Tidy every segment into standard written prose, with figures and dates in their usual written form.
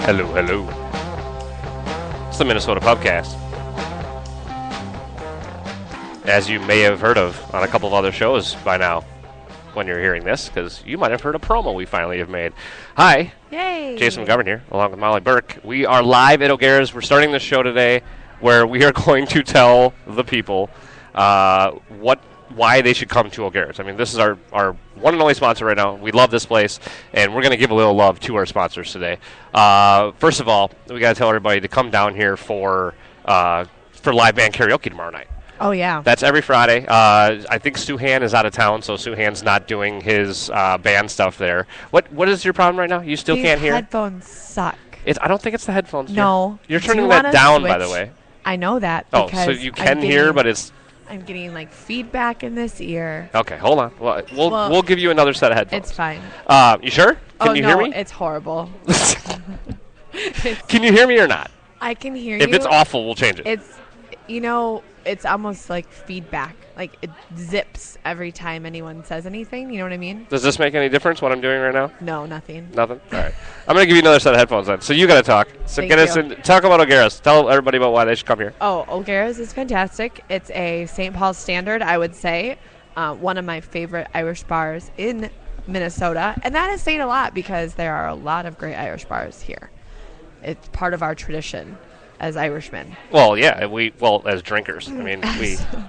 Hello, hello. It's the Minnesota Pubcast. As you may have heard of on a couple of other shows by now when you're hearing this, because you might have heard a promo we finally have made. Hi. Yay. Jason McGovern here, along with Molly Burke. We are live at O'Gara's. We're starting this show today where we are going to tell the people why they should come to O'Gara's. I mean, this is our one and only sponsor right now. We love this place, and we're going to give a little love to our sponsors today. First of all, we got to tell everybody to come down here for live band karaoke tomorrow night. Oh, yeah. That's every Friday. I think Suhan is out of town, so Suhan's not doing his band stuff there. What is your problem right now? You still These can't hear? headphones suck. I don't think it's the headphones. No. You're Do turning you that wanna down, by switch? the way. I know that. Oh, because so you can hear, but it's... I'm getting, feedback in this ear. Okay, hold on. We'll give you another set of headphones. It's fine. You sure? Can you hear me? It's horrible. Can you hear me or not? I can hear you. If it's awful, we'll change it. It's almost like feedback. Like, it zips every time anyone says anything. You know what I mean? Does this make any difference, what I'm doing right now? No, nothing. Nothing? All right. I'm going to give you another set of headphones then. So you got to talk. So Thank get us you. in. Talk about O'Gara's. Tell everybody about why they should come here. Oh, O'Gara's is fantastic. It's a St. Paul standard, I would say. One of my favorite Irish bars in Minnesota. And that is saying a lot because there are a lot of great Irish bars here. It's part of our tradition as Irishmen. Well, yeah, as drinkers. I mean,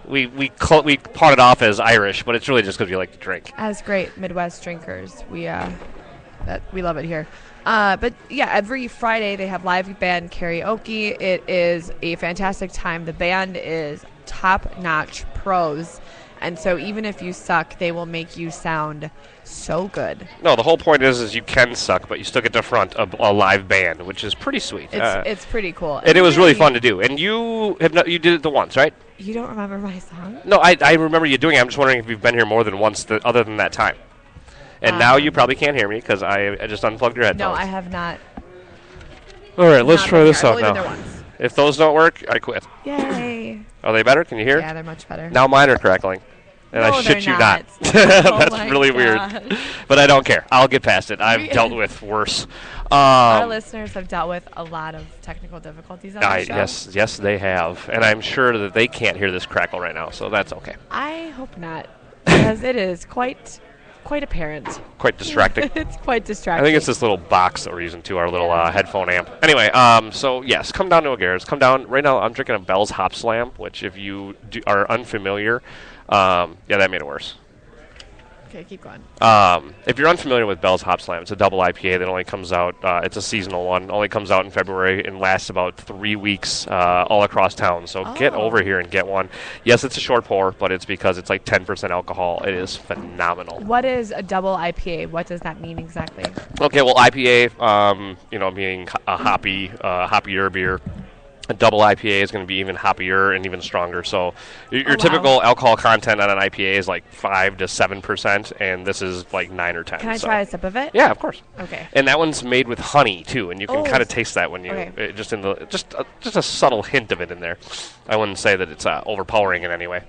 we pawn it off as Irish, but it's really just because we like to drink. As great Midwest drinkers, we love it here. But yeah, every Friday they have live band karaoke. It is a fantastic time. The band is top-notch pros, and so even if you suck, they will make you sound so good. No, the whole point is you can suck, but you still get to front a live band, which is pretty sweet. It's pretty cool. And it was really fun to do. And you did it the once, right? You don't remember my song? No, I remember you doing it. I'm just wondering if you've been here more than once other than that time. And now you probably can't hear me because I just unplugged your headphones. No, I have not. All right, let's try this out I've only been now. there once. If those don't work, I quit. Yay. Are they better? Can you hear? Yeah, they're much better. Now mine are crackling. And No, I shit they're you not. not. Oh That's my really God. weird. But I don't care. I'll get past it. I've dealt with worse. Our listeners have dealt with a lot of technical difficulties on the show. Yes, they have. And I'm sure that they can't hear this crackle right now, so that's okay. I hope not, because it is quite apparent. Quite distracting. It's quite distracting. I think it's this little box that we're using to our little headphone amp. Anyway, so yes, come down to O'Gara's. Come down. Right now I'm drinking a Bell's Hop Slam, which if you are unfamiliar, that made it worse. Okay, keep going. If you're unfamiliar with Bell's Hop Slam, it's a double IPA that only comes out, it's a seasonal one, only comes out in February and lasts about 3 weeks all across town. So get over here and get one. Yes, it's a short pour, but it's because it's like 10% alcohol. It is phenomenal. What is a double IPA? What does that mean exactly? Okay, well, IPA, being a hoppier beer. A double IPA is going to be even hoppier and even stronger. So your typical alcohol content on an IPA is like 5 to 7%, and this is like 9 or 10. Can I try a sip of it? Yeah, of course. Okay. And that one's made with honey too, and you can kind of taste that when you just a subtle hint of it in there. I wouldn't say that it's overpowering in any way.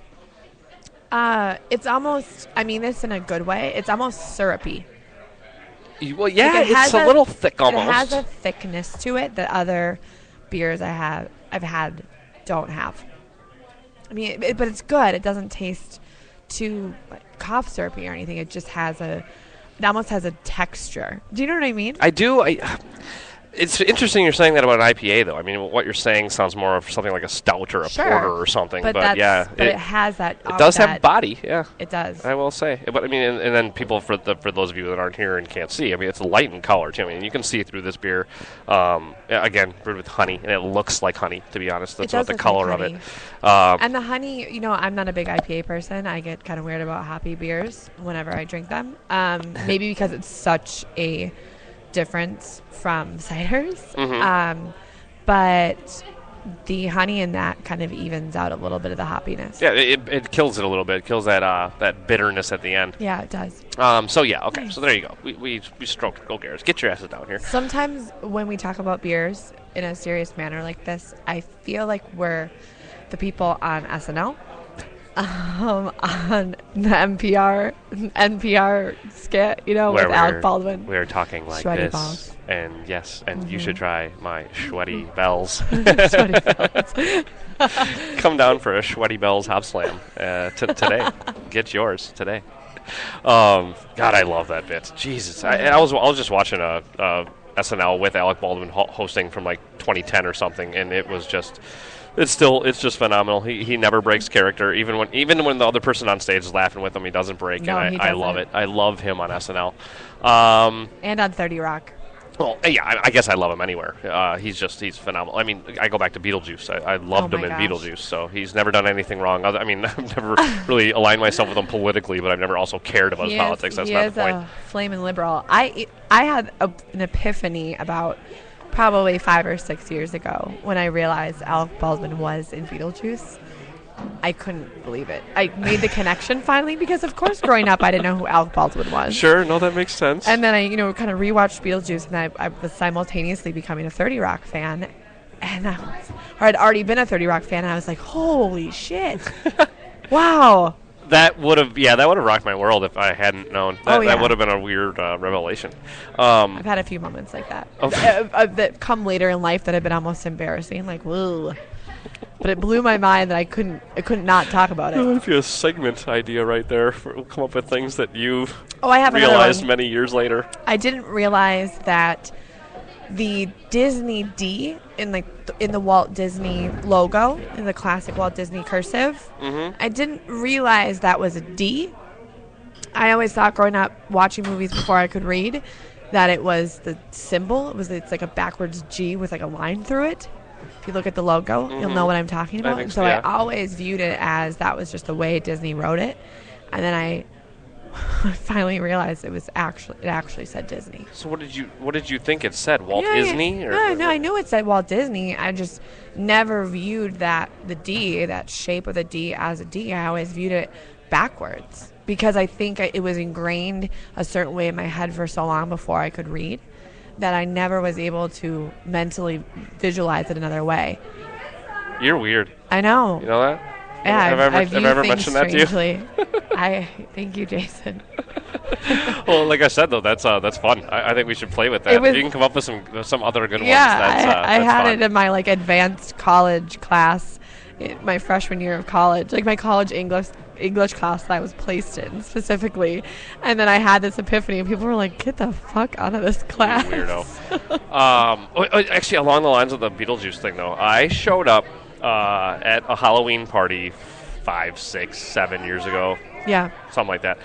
It's almost. I mean this in a good way. It's almost syrupy. Well, yeah, it's a little thick almost. It has a thickness to it that other beers I've had don't have. I mean, but it's good. It doesn't taste too cough syrupy or anything. It just it almost has a texture. Do you know what I mean? I do. It's interesting you're saying that about an IPA, though. I mean, what you're saying sounds more of something like a stout or a porter or something. But it has that. It does have body, yeah. It does. I will say. But I mean, and then people, for those of you that aren't here and can't see, I mean, it's light in color, too. I mean, you can see through this beer. Again, brewed with honey, and it looks like honey, to be honest. That's about the color of it. And the honey, I'm not a big IPA person. I get kind of weird about hoppy beers whenever I drink them. Maybe because it's such a difference from ciders. Mm-hmm. But the honey in that kind of evens out a little bit of the hoppiness. Yeah, it kills it a little bit. It kills that bitterness at the end. Yeah, it does. So yeah, okay. Nice. So there you go. We stroked O'Gara's. Get your asses down here. Sometimes when we talk about beers in a serious manner like this, I feel like we're the people on SNL. on the NPR skit, with Alec Baldwin. We were talking like Sweaty this. balls. And yes, and you should try my sweaty bells. Sweaty balls. Come down for a Sweaty Bells Hop Slam today. Get yours today. God, I love that bit. Jesus, I was just watching a SNL with Alec Baldwin hosting from like 2010 or something, and it was just. It's just phenomenal. He never breaks character, even when the other person on stage is laughing with him, he doesn't break. No, and he I doesn't. love it. I love him on SNL. And on 30 Rock. Well, yeah, I guess I love him anywhere. He's phenomenal. I mean, I go back to Beetlejuice. I loved him in gosh. Beetlejuice, so he's never done anything wrong. I've never really aligned myself with him politically, but I've never also cared about his politics. That's not the point. He is a flaming liberal. I had an epiphany about probably 5 or 6 years ago when I realized Alec Baldwin was in Beetlejuice. I couldn't believe it. I made the connection finally because, of course, growing up, I didn't know who Alec Baldwin was. Sure, no, that makes sense. And then I, kind of rewatched Beetlejuice, and I was simultaneously becoming a 30 Rock fan. And I'd already been a 30 Rock fan, and I was like, holy shit. Wow. That would have rocked my world if I hadn't known. That would have been a weird revelation. I've had a few moments like that that come later in life that have been almost embarrassing, like whoa. But it blew my mind that I couldn't not talk about it. If you have a segment idea right there, we'll come up with things that you I have realized many years later. I didn't realize that the Disney D in the Walt Disney logo, in the classic Walt Disney cursive, I didn't realize that was a D. I always thought growing up watching movies before I could read that it was the symbol. It's like a backwards G with like a line through it. If you look at the logo, you'll know what I'm talking about. think So so, yeah. I always viewed it as that was just the way Disney wrote it. And then I finally realized it actually said Disney. So what did you think it said? Walt Disney? Or No, I knew it said Walt Disney. I just never viewed that shape of the D as a D. I always viewed it backwards because I think it was ingrained a certain way in my head for so long before I could read that I never was able to mentally visualize it another way. You're weird. I know. You know that? Yeah, Have I ever mentioned that to you? I thank you, Jason. Well, like I said though, that's fun. I think we should play with that. You can come up with some other good ones. Yeah, I had fun. it in my advanced college class, in my freshman year of college, my college English class that I was placed in specifically, and then I had this epiphany, and people were like, "Get the fuck out of this class, you weirdo." Actually, along the lines of the Beetlejuice thing, though, I showed up at a Halloween party 5, 6, 7 years ago. Yeah. Something like that.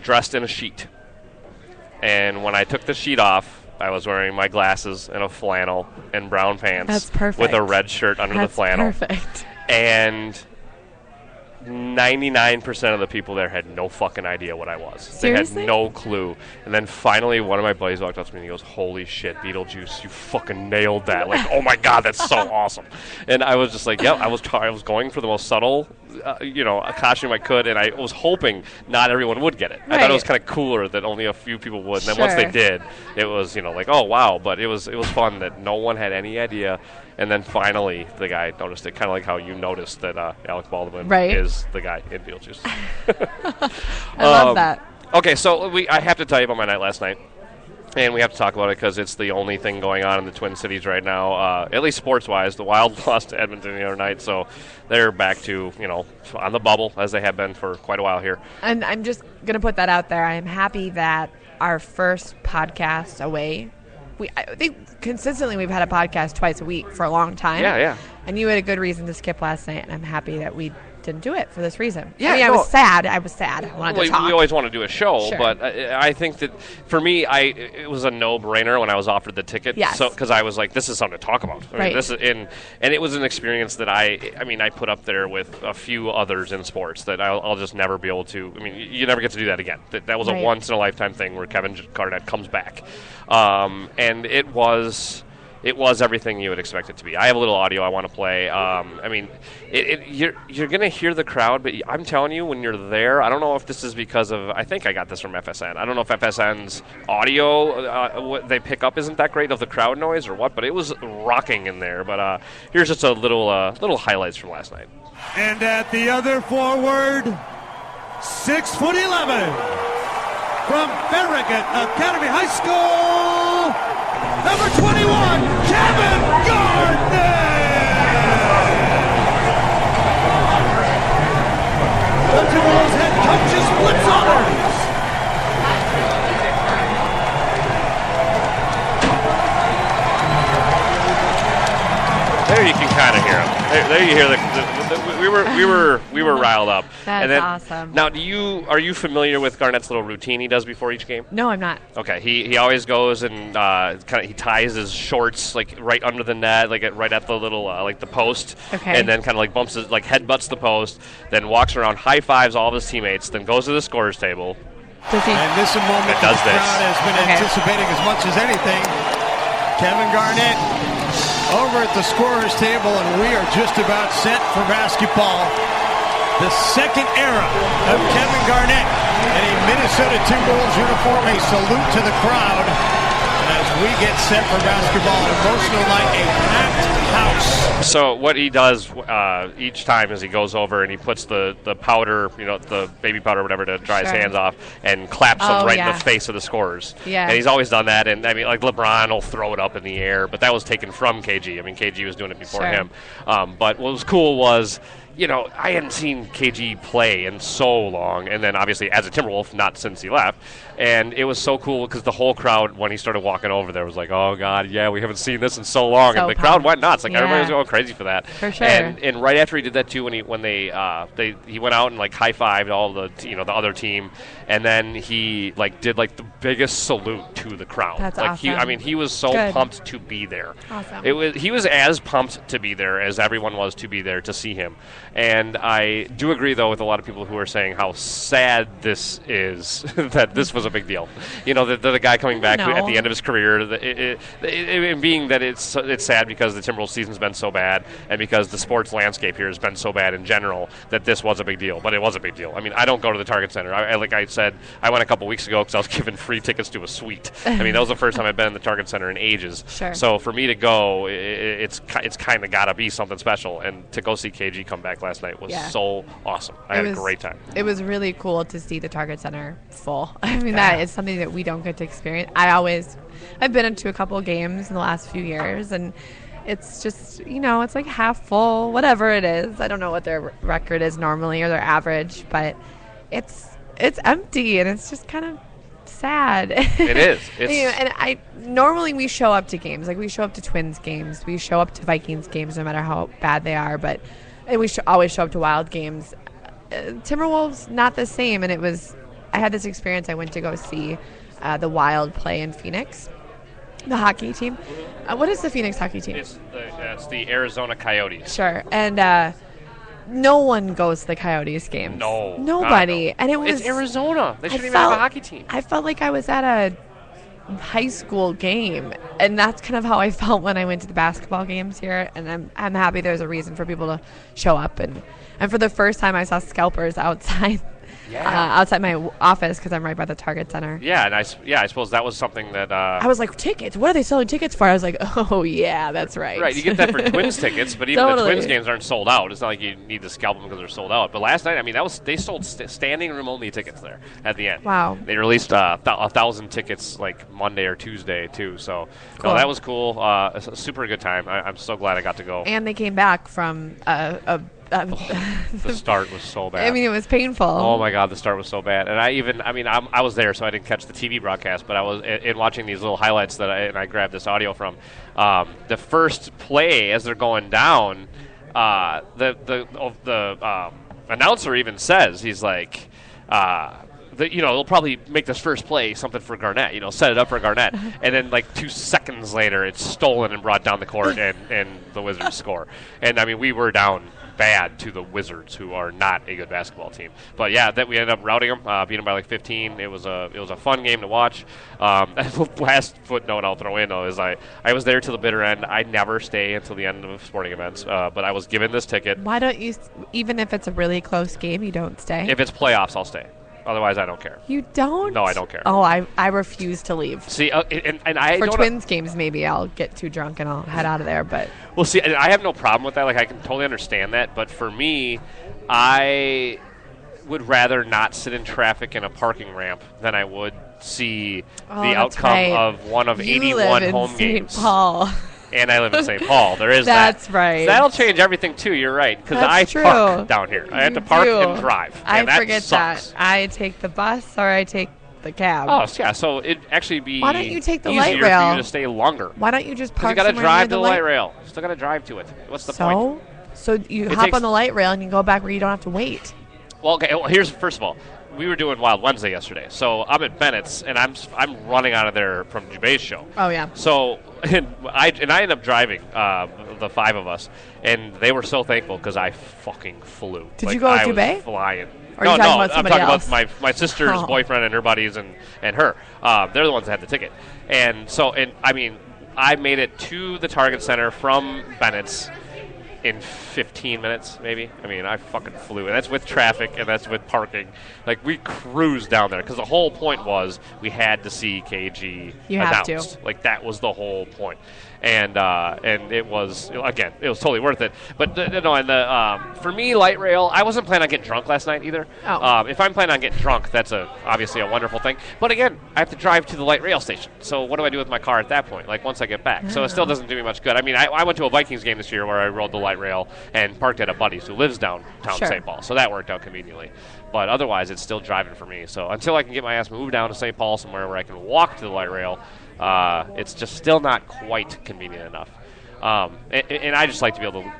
Dressed in a sheet. And when I took the sheet off, I was wearing my glasses and a flannel and brown pants. That's perfect. With a red shirt under the flannel. Perfect. And 99% of the people there had no fucking idea what I was. Seriously? They had no clue. And then finally one of my buddies walked up to me and he goes, "Holy shit, Beetlejuice, you fucking nailed that." Like, "Oh my God, that's so awesome." And I was just like, "Yep, I was going for the most subtle, costume I could, and I was hoping not everyone would get it. I thought it was kind of cooler that only a few people would. And then once they did, it was, like, oh wow, but it was fun that no one had any idea. And then finally, the guy noticed it, kind of like how you noticed that Alec Baldwin is the guy in Beetlejuice. I love that. Okay, so I have to tell you about my night last night. And we have to talk about it because it's the only thing going on in the Twin Cities right now, at least sports-wise. The Wild lost to Edmonton the other night, so they're back to, on the bubble, as they have been for quite a while here. And I'm just going to put that out there. I'm happy that our first podcast away, I think consistently we've had a podcast twice a week for a long time. Yeah. And you had a good reason to skip last night, and I'm happy that we didn't do it for this reason. Yeah, I was sad. I wanted to talk. We always want to do a show, Sure. but I think that for me, it was a no-brainer when I was offered the ticket. Yes. Because I was like, this is something to talk about. I mean, Right. this is and it was an experience that I put up there with a few others in sports that I'll just never be able to. I mean, you never get to do that again. That was a once-in-a-lifetime thing where Kevin Garnett comes back, and it was it was everything you would expect it to be. I have a little audio I want to play. I mean, you're going to hear the crowd, but I'm telling you, when you're there, I don't know if this is because of, I think I got this from FSN. I don't know if FSN's audio, what they pick up isn't that great of the crowd noise or what, but it was rocking in there. But here's just a little highlights from last night. And at the other forward, 6'11", from Farragut Academy High School, number 21, Kevin Garnett! The Timberwolves head coach is Blitz Honors. There you can kind of hear him. There you hear we were riled up. That's and then, awesome. Now, are you familiar with Garnett's little routine he does before each game? No, I'm not. Okay, he always goes and he ties his shorts like right under the net, like right at the little like the post, Okay. and then kind of like bumps his headbutts the post, then walks around, high fives all of his teammates, then goes to the scorer's table. Does he? And this is a moment It does the crowd this. has been Okay. anticipating as much as anything. Kevin Garnett over at the scorer's table, and we are just about set for basketball. The second era of Kevin Garnett in a Minnesota Timberwolves uniform. A salute to the crowd. And as we get set for basketball, an emotional night, a packed house. So what he does each time is he goes over and he puts the powder, the baby powder or whatever, to dry his Sure. hands off, and claps them right in yeah. the face of the scorers. Yeah. And he's always done that. And I mean, like LeBron will throw it up in the air, but that was taken from KG. I mean, KG was doing it before Sure. him. But what was cool was, I hadn't seen KG play in so long, and then obviously as a Timberwolf, not since he left. And it was so cool because the whole crowd, when he started walking over there, was like, "Oh God, yeah, we haven't seen this in so long." So And the crowd pumped. went nuts. Like Yeah. everybody was going crazy for that. For sure. And right after he did that too, when they went out and high fived all the the other team, and then he did the biggest salute to the crowd. That's awesome. He was so Good. pumped to be there. Awesome. He was as pumped to be there as everyone was to be there to see him. And I do agree though with a lot of people who are saying how sad this is that this was a big deal. The guy coming back No. at the end of his career, it being that it's sad because the Timberwolves season's been so bad and because the sports landscape here has been so bad in general that this was a big deal. But it was a big deal. I mean, I don't go to the Target Center. Like I said, I went a couple weeks ago because I was given free tickets to a suite. I mean, that was the first time I've been in the Target Center in ages. Sure. So for me to go, it's kind of got to be something special. And to go see KG come back last night was Yeah. so awesome. I had a great time. It was really cool to see the Target Center full. I mean, that is something that we don't get to experience. I've been into a couple of games in the last few years, and it's just, it's like half full, whatever it is. I don't know what their record is normally or their average, but it's empty, and it's just kind of sad. It is. It's And normally we show up to games, we show up to Twins games, we show up to Vikings games, no matter how bad they are, and we always show up to Wild games. Timberwolves, not the same, and I had this experience. I went to go see the Wild play in Phoenix, the hockey team. What is the Phoenix hockey team? it's the Arizona Coyotes. Sure, and no one goes to the Coyotes games. No, nobody. God, no. And it was It's Arizona. They I shouldn't even have a felt- hockey team. I felt like I was at a high school game, and that's kind of how I felt when I went to the basketball games here. And I'm happy there's a reason for people to show up, and for the first time I saw scalpers outside. Outside my office because I'm right by the Target Center. Yeah, and I suppose that was something that I was like, tickets? What are they selling tickets for? I was like, oh yeah, that's right. right. You get that for Twins tickets, but even the Totally. Twins games aren't sold out. It's not like you need to scalp them because they're sold out. But last night, I mean, they sold standing room only tickets there at the end. Wow. They released 1,000 tickets Monday or Tuesday too. So Cool. no, that was cool. It's a super good time. I'm so glad I got to go. And they came back from The start was so bad. I mean, it was painful. Oh my God, the start was so bad, and I was there, so I didn't catch the TV broadcast, but I was in watching these little highlights and I grabbed this audio from the first play as they're going down. The announcer even says he's like. They'll probably make this first play something for Garnett, set it up for Garnett. And then 2 seconds later, it's stolen and brought down the court, and the Wizards score. And, I mean, we were down bad to the Wizards, who are not a good basketball team. But yeah, that we ended up routing them, beating them by like 15. It was a fun game to watch. Last footnote I'll throw in though is I was there till the bitter end. I never stay until the end of sporting events, but I was given this ticket. Why don't you, even if it's a really close game, you don't stay? If it's playoffs, I'll stay. Otherwise, I don't care. You don't? No, I don't care. Oh, I refuse to leave. See, and I for don't Twins games, maybe I'll get too drunk and I'll head out of there. But well, see, I have no problem with that. Like, I can totally understand that. But for me, I would rather not sit in traffic in a parking ramp than I would see the outcome of one of you 81 live in home St. games. Paul. And I live in St. Paul. There is That's that. right. That'll change everything, too. You're right. Because I true. park down here. I have to park do. and drive. And I forget sucks. that. I take the bus or I take the cab. Oh, yeah. So it'd actually be Why don't you take the easier light for rail? you to stay longer. Why don't you just Because park you got to somewhere drive near to the light rail. Still got to drive to it. What's the point? So you It hop takes- on the light rail and you go back where you don't have to wait. Well, okay. Well, here's first of all, we were doing Wild Wednesday yesterday, so I'm at Bennett's and I'm running out of there from Jubay's show. Oh yeah. So I ended up driving the five of us, and they were so thankful because I fucking flew. Did you go with I was Jubay? flying. Or are you talking about I'm somebody talking else? about my sister's Oh. boyfriend and her buddies and her. They're the ones that had the ticket, and so I mean I made it to the Target Center from Bennett's in 15 minutes, maybe. I mean, I fucking flew. And that's with traffic, and that's with parking. Like, we cruised down there, because the whole point was we had to see KG You have announced. to. Like, that was the whole point. And it was, again, it was totally worth it. But, for me, light rail, I wasn't planning on getting drunk last night either. Oh. If I'm planning on getting drunk, that's obviously a wonderful thing. But, again, I have to drive to the light rail station. So what do I do with my car at that point, like, once I get back? So it still doesn't do me much good. I mean, I went to a Vikings game this year where I rode the light rail and parked at a buddy's who lives downtown Sure. St. Paul. So that worked out conveniently. But otherwise, it's still driving for me. So until I can get my ass moved down to St. Paul somewhere where I can walk to the light rail, it's just still not quite convenient enough. And I just like to be able to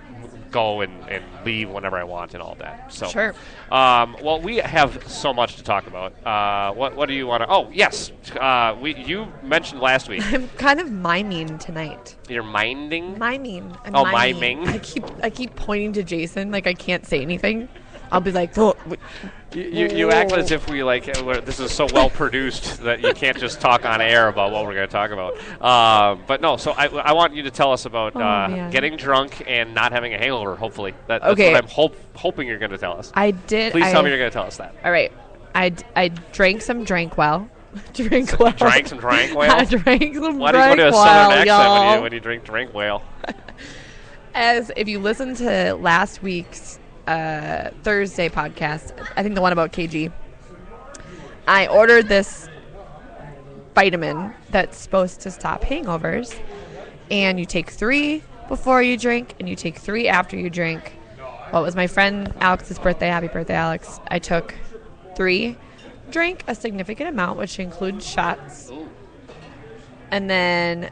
go and leave whenever I want and all that. So, Sure. Well, we have so much to talk about. What do you want to? Oh, yes. You mentioned last week. I'm kind of miming tonight. You're minding. Miming. I'm Oh, miming. miming. I keep pointing to Jason like I can't say anything. I'll be like, oh, You act as if this is so well produced that you can't just talk on air about what we're going to talk about. But no, so I want you to tell us about man. getting drunk and not having a hangover. Hopefully, that's Okay. what I'm hoping you're going to tell us. I did. Please tell me you're going to tell us that. All right. I drank some drank well. Drink well. Drank some drank whale. I drank some Why do you go drank to a well, southern accent y'all. when you drink drink whale? As if you listen to last week's Thursday podcast, I think the one about KG, I ordered this vitamin that's supposed to stop hangovers, and you take 3 before you drink and you take 3 after you drink. Well, it was my friend Alex's birthday. Happy birthday, Alex. I took 3, drank a significant amount, which includes shots, and then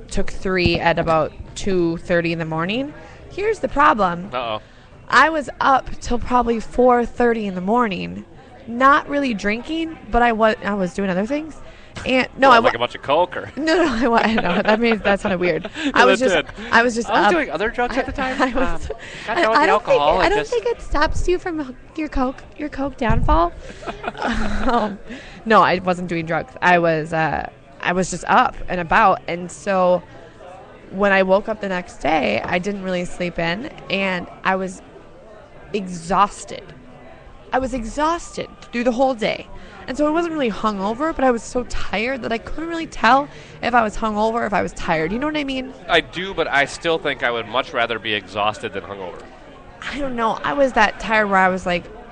took 3 at about 2:30 in the morning. Here's the problem. Uh-oh. I was up till probably 4:30 in the morning, not really drinking, but I was doing other things. And no, Sounds like a bunch of coke or. no, that means that sounded weird. I was just up. doing other drugs at the time. I was. Got done with the alcohol. I don't think it stops you from your coke downfall. No, I wasn't doing drugs. I was just up and about, and so when I woke up the next day, I didn't really sleep in, and I was exhausted. I was exhausted through the whole day. And so I wasn't really hungover, but I was so tired that I couldn't really tell if I was hungover or if I was tired. You know what I mean? I do, but I still think I would much rather be exhausted than hungover. I don't know. I was that tired where I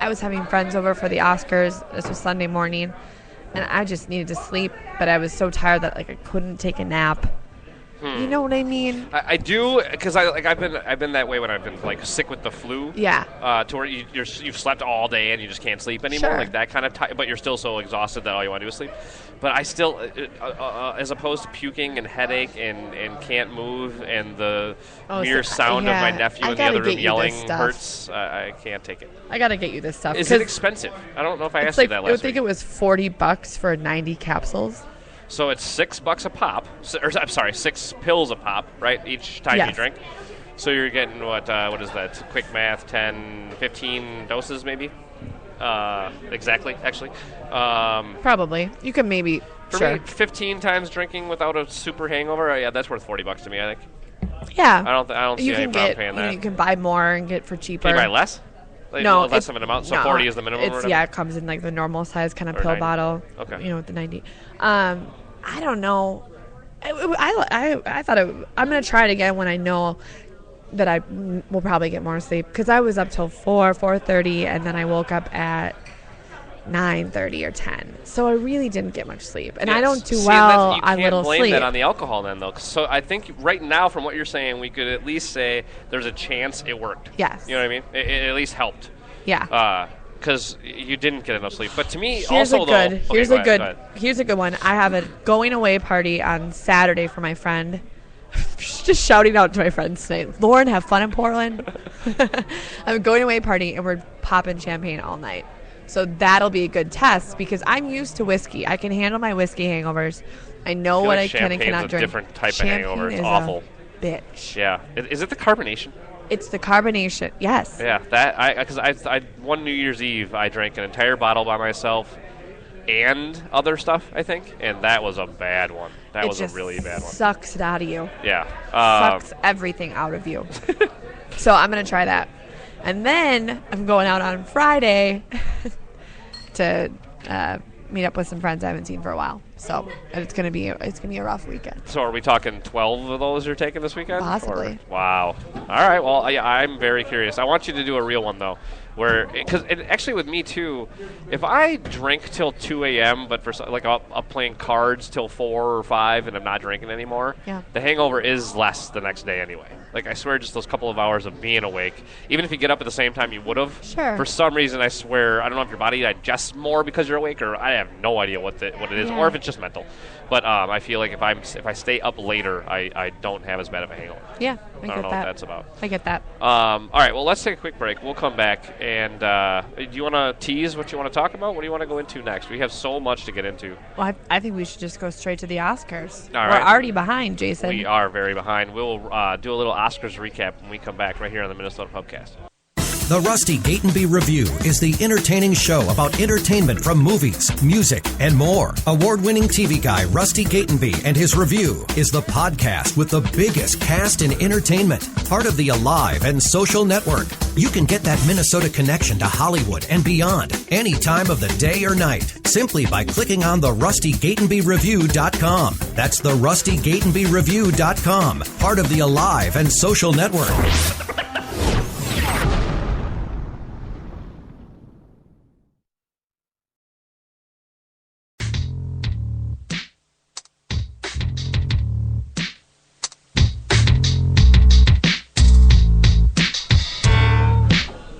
was having friends over for the Oscars. This was Sunday morning, and I just needed to sleep, but I was so tired that I couldn't take a nap. You know what I mean? I do, because I've been that way when I've been sick with the flu. Yeah. To where you've slept all day and you just can't sleep anymore, Sure. like that kind of but you're still so exhausted that all you want to do is sleep. But I still, as opposed to puking and headache and can't move and the mere sound of my nephew in the other room yelling hurts, I can't take it. I gotta get you this stuff. Is it expensive? I don't know if I asked you that I last would think week. it was $40 for 90 capsules. So it's $6 a pop. I'm sorry, 6 pills a pop, right? Each time you Yes. drink. So you're getting what is that? Quick math, 10, 15 doses maybe? Exactly, actually. Probably. You can maybe. For Sure. me, 15 times drinking without a super hangover, yeah, that's worth $40 to me, I think. Yeah. I don't see you any can problem get. paying that. You can buy more and get for cheaper. Can you buy less? Like, No, less of an amount. So no, 40 is the minimum. Or It's whatever? it comes in like the normal size kind of Or pill 90. bottle. Okay. With the 90. I don't know. I thought I'm gonna try it again when I know that I will probably get more sleep, because I was up till 4:30, and then I woke up at 9:30 or 10. So I really didn't get much sleep, and I don't do well on little You can't blame sleep. that on the alcohol then, though. So I think right now, from what you're saying, we could at least say there's a chance it worked. Yes. You know what I mean? It at least helped. Yeah. Because you didn't get enough sleep. But to me, Here's also a good. though, Here's okay, a go good. ahead. Here's a good one. I have a going away party on Saturday for my friend. Just shouting out to my friends today. Lauren, have fun in Portland. I'm going away party, and we're popping champagne all night. So that'll be a good test, because I'm used to whiskey. I can handle my whiskey hangovers. I know feel what like I can and champagne's cannot a drink. different type of Champagne hangover. It's is awful. A bitch. Yeah. Is it the carbonation? It's the carbonation. Yes. Yeah, because I one New Year's Eve I drank an entire bottle by myself and other stuff, I think, and that was a bad one. That It was a just really bad one. Sucks it out of you. Yeah. Sucks everything out of you. So I'm going to try that. And then I'm going out on Friday to meet up with some friends I haven't seen for a while. So it's gonna be a rough weekend. So are we talking 12 of those you're taking this weekend? Possibly. Wow. All right. Well, yeah, I'm very curious. I want you to do a real one though, because actually with me too, if I drink till 2 a.m. but for like I'm playing cards till 4 or 5 and I'm not drinking anymore, Yeah. the hangover is less the next day anyway. Like I swear, just those couple of hours of being awake, even if you get up at the same time you would have. Sure. For some reason, I swear, I don't know if your body digests more because you're awake, or I have no idea what it is, Yeah. or if it's just mental. But I feel like if I stay up later, I don't have as bad of a hangover. Yeah, I I don't get know that. what that's about. I get that. All right, well, let's take a quick break. We'll come back, and do you want to tease what you want to talk about? What do you want to go into next? We have so much to get into. Well, I think we should just go straight to the Oscars. All We're right. already behind, Jason. We are very behind. We'll do a little Oscars recap when we come back right here on the Minnesota Pubcast. The Rusty Gatenby Review is the entertaining show about entertainment from movies, music, and more. Award-winning TV guy Rusty Gatenby and his review is the podcast with the biggest cast in entertainment, part of the Alive and Social Network. You can get that Minnesota connection to Hollywood and beyond any time of the day or night simply by clicking on the RustyGatenbyReview.com. That's the RustyGatenbyReview.com, part of the Alive and Social Network.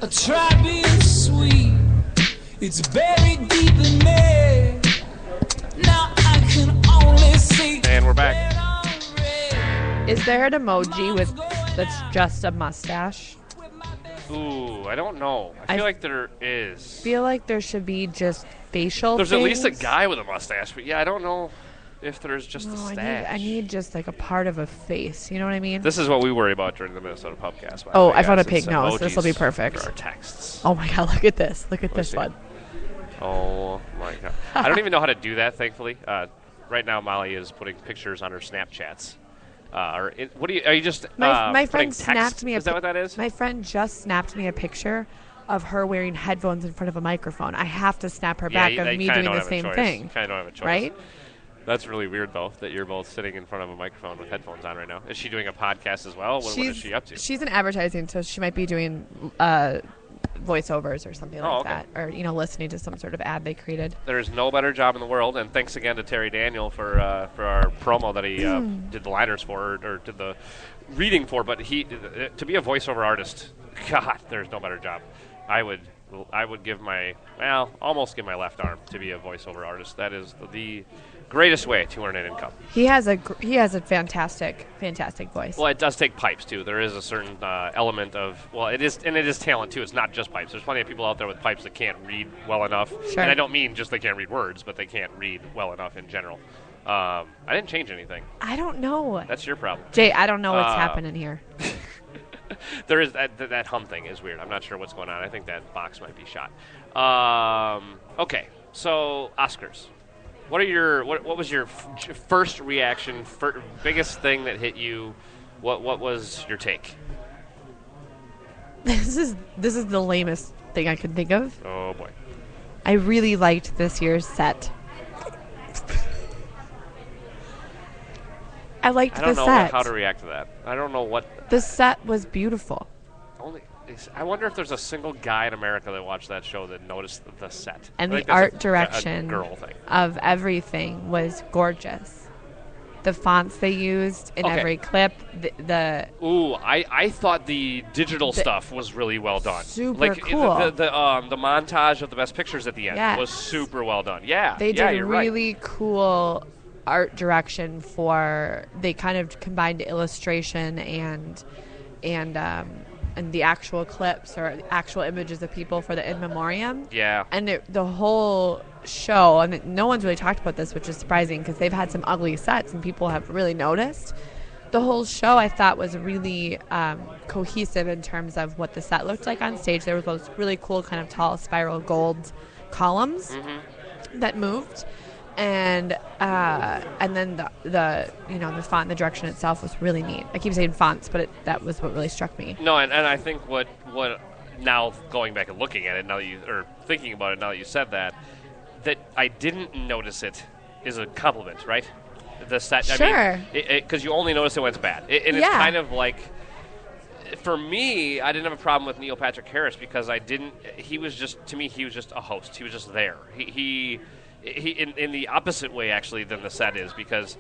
I try being sweet, it's buried deep in me. Now I can only see. And we're back. Is there an emoji that's just a mustache? Ooh, I don't know. I I feel like there is. Feel like there should be just facial There's at least a things. guy with a mustache, but yeah, I don't know if there's just a No, stash. I need just like a part of a face. You know what I mean? This is what we worry about during the Minnesota Pubcast. by the Oh, way, I found guys. a pig It's nose. This'll be emojis perfect. for our texts. Oh my god, look at this. Look at Let me this see. one. Oh my god! I don't even know how to do that. Thankfully, right now Molly is putting pictures on her Snapchats. What do you? Are you just? My putting friend text? snapped me. Is that what that is? My friend just snapped me a picture of her wearing headphones in front of a microphone. I have to snap her back of me doing the same thing. You kind of don't have a choice, Right? That's really weird, though, that you're both sitting in front of a microphone with headphones on right now. Is she doing a podcast as well? What is she up to? She's in advertising, so she might be doing voiceovers or something like okay. that, or listening to some sort of ad they created. There's no better job in the world, and thanks again to Terry Daniel for our promo that he did the liners for, or did the reading for. But to be a voiceover artist, God, there's no better job. I would almost give my left arm to be a voiceover artist. That is the greatest way to earn an income. He has a fantastic voice. Well, it does take pipes too. There is a certain element of it is talent too. It's not just pipes. There's plenty of people out there with pipes that can't read well enough. Sure. And I don't mean just they can't read words, but they can't read well enough in general. I didn't change anything. I don't know. That's your problem. Jay, I don't know what's happening here. There is that hum thing is weird. I'm not sure what's going on. I think that box might be shot. Okay, so Oscars. What was your first reaction? Biggest thing that hit you? What was your take? This is the lamest thing I could think of. Oh boy. I really liked this year's set. I liked the set. I don't know how to react to that. I don't know what. The set was beautiful. I wonder if there's a single guy in America that watched that show that noticed the set. And I the think that's art a direction girl thing. of everything was gorgeous. The fonts they used in every clip, I thought the digital stuff was really well done. Super cool. The montage of the best pictures at the end was super well done. Yeah, they did you're really right. cool art direction for. They kind of combined illustration and the actual clips or actual images of people for the in memoriam. Yeah, and the whole show, I mean, no one's really talked about this, which is surprising because they've had some ugly sets and people have really noticed. The whole show I thought was really cohesive in terms of what the set looked like on stage. There was those really cool kind of tall spiral gold columns that moved, and then the font, the direction itself was really neat. I keep saying fonts, but that was what really struck me. No, and I think what now going back and looking at it thinking about it now that you said that I didn't notice it is a compliment, right? The set, sure, because you only notice it when it's bad, and it's kind of like. For me, I didn't have a problem with Neil Patrick Harris because he was just a host. He was just there. He in the opposite way actually than the set is, because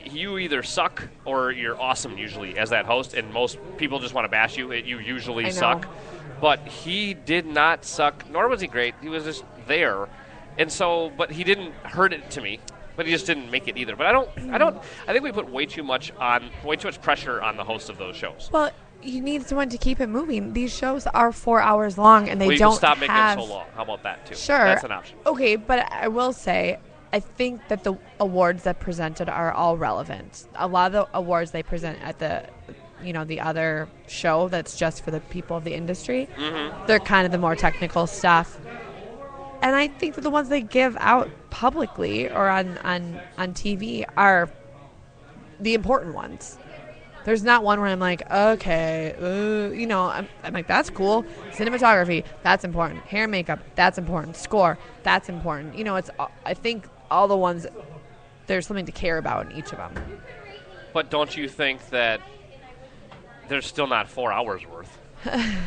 you either suck or you're awesome usually as that host, and most people just want to bash you. You usually suck, but he did not suck, nor was he great. He was just there, and so, but he didn't hurt it to me. But he just didn't make it either. But I think we put way too much pressure on the host of those shows. Well, you need someone to keep it moving. These shows are 4 hours long, and they you don't can stop making them so long. How about that too? Sure, that's an option. Okay, but I will say, I think that the awards that presented are all relevant. A lot of the awards they present at the other show that's just for the people of the industry, they're kind of the more technical stuff. And I think that the ones they give out publicly or on TV are the important ones. There's not one where I'm like, okay, I'm like, that's cool. Cinematography, that's important. Hair and makeup, that's important. Score, that's important. I think all the ones, there's something to care about in each of them. But don't you think that there's still not 4 hours worth?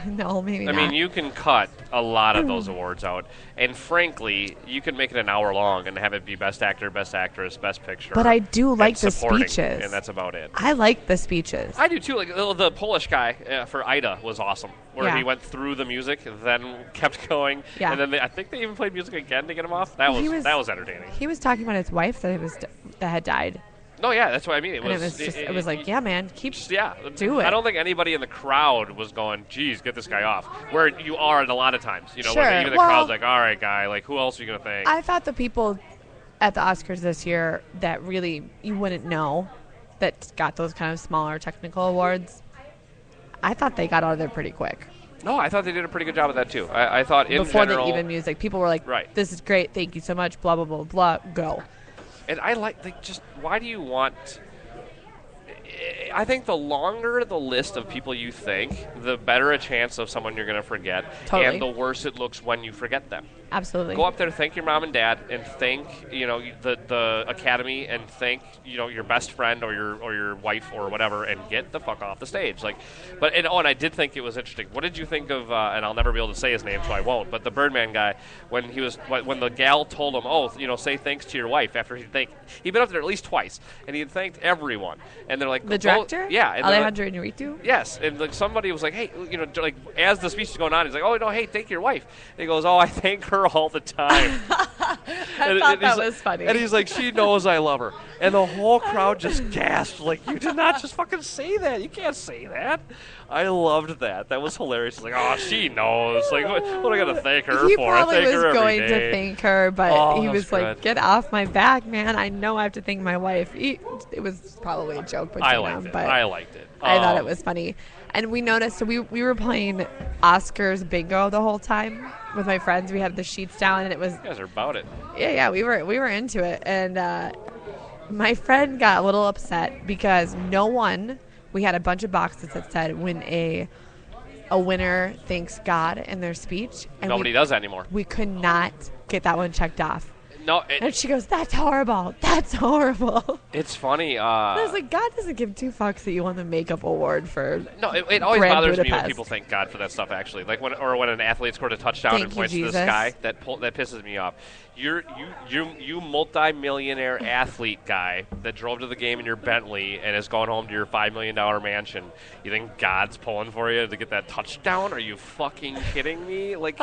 No, maybe not. I mean, you can cut a lot of those awards out, and frankly, you can make it an hour long and have it be Best Actor, Best Actress, Best Picture. But I do like the speeches, and that's about it. I like the speeches. I do too. Like the Polish guy for Ida was awesome, where he went through the music, then kept going, and then I think they even played music again to get him off. That was entertaining. He was talking about his wife that had died. No, yeah, that's what I mean. It was like, yeah, man, do it. I don't think anybody in the crowd was going, geez, get this guy off. Where you are at a lot of times, sure. Where even the crowd's like, all right, guy, like, who else are you going to thank? I thought the people at the Oscars this year that really you wouldn't know that got those kind of smaller technical awards, I thought they got out of there pretty quick. No, I thought they did a pretty good job of that, too. I thought in Before general... the even music, people were like, right. This is great, thank you so much, blah, blah, blah, blah, go. And I why do you want... I think the longer the list of people you thank, the better a chance of someone you're going to forget. Totally. And the worse it looks when you forget them. Absolutely. Go up there, thank your mom and dad, and thank the Academy, and thank your best friend or your wife or whatever, and get the fuck off the stage. And I did think it was interesting. What did you think of? And I'll never be able to say his name, so I won't. But the Birdman guy, when the gal told him, say thanks to your wife after he'd been up there at least twice, and he had thanked everyone, and they're like the director, yeah, Alejandro Inarritu. Yes, and somebody was like, hey, as the speech is going on, he's like, oh no, hey, thank your wife. And he goes, oh, I thank her all the time. I thought that was funny. And he's like, she knows I love her. And the whole crowd just gasped, like, you did not just fucking say that. You can't say that. I loved that. That was hilarious. He's like, oh, she knows. Like, what am I going to thank her he for? I thank her every day. He probably was going to thank her, but he was like, good. Get off my back, man. I know I have to thank my wife. It was probably a joke between them. I liked it. I thought it was funny. And we noticed, so we were playing Oscars bingo the whole time with my friends. We had the sheets down, and it was... You guys are about it. Yeah, we were into it. And my friend got a little upset because we had a bunch of boxes that said when a winner thanks God in their speech. And Nobody does that anymore. We could not get that one checked off. No, and she goes, "That's horrible. That's horrible." It's funny. I was like, God doesn't give two fucks that you won the makeup award for. No, it always Grand bothers Budapest. me when people thank God for that stuff. Actually, like when an athlete scored a touchdown Thank and you, points to the Jesus. sky, that pisses me off. You multi-millionaire athlete guy that drove to the game in your Bentley and has gone home to your $5 million mansion. You think God's pulling for you to get that touchdown? Are you fucking kidding me? Like,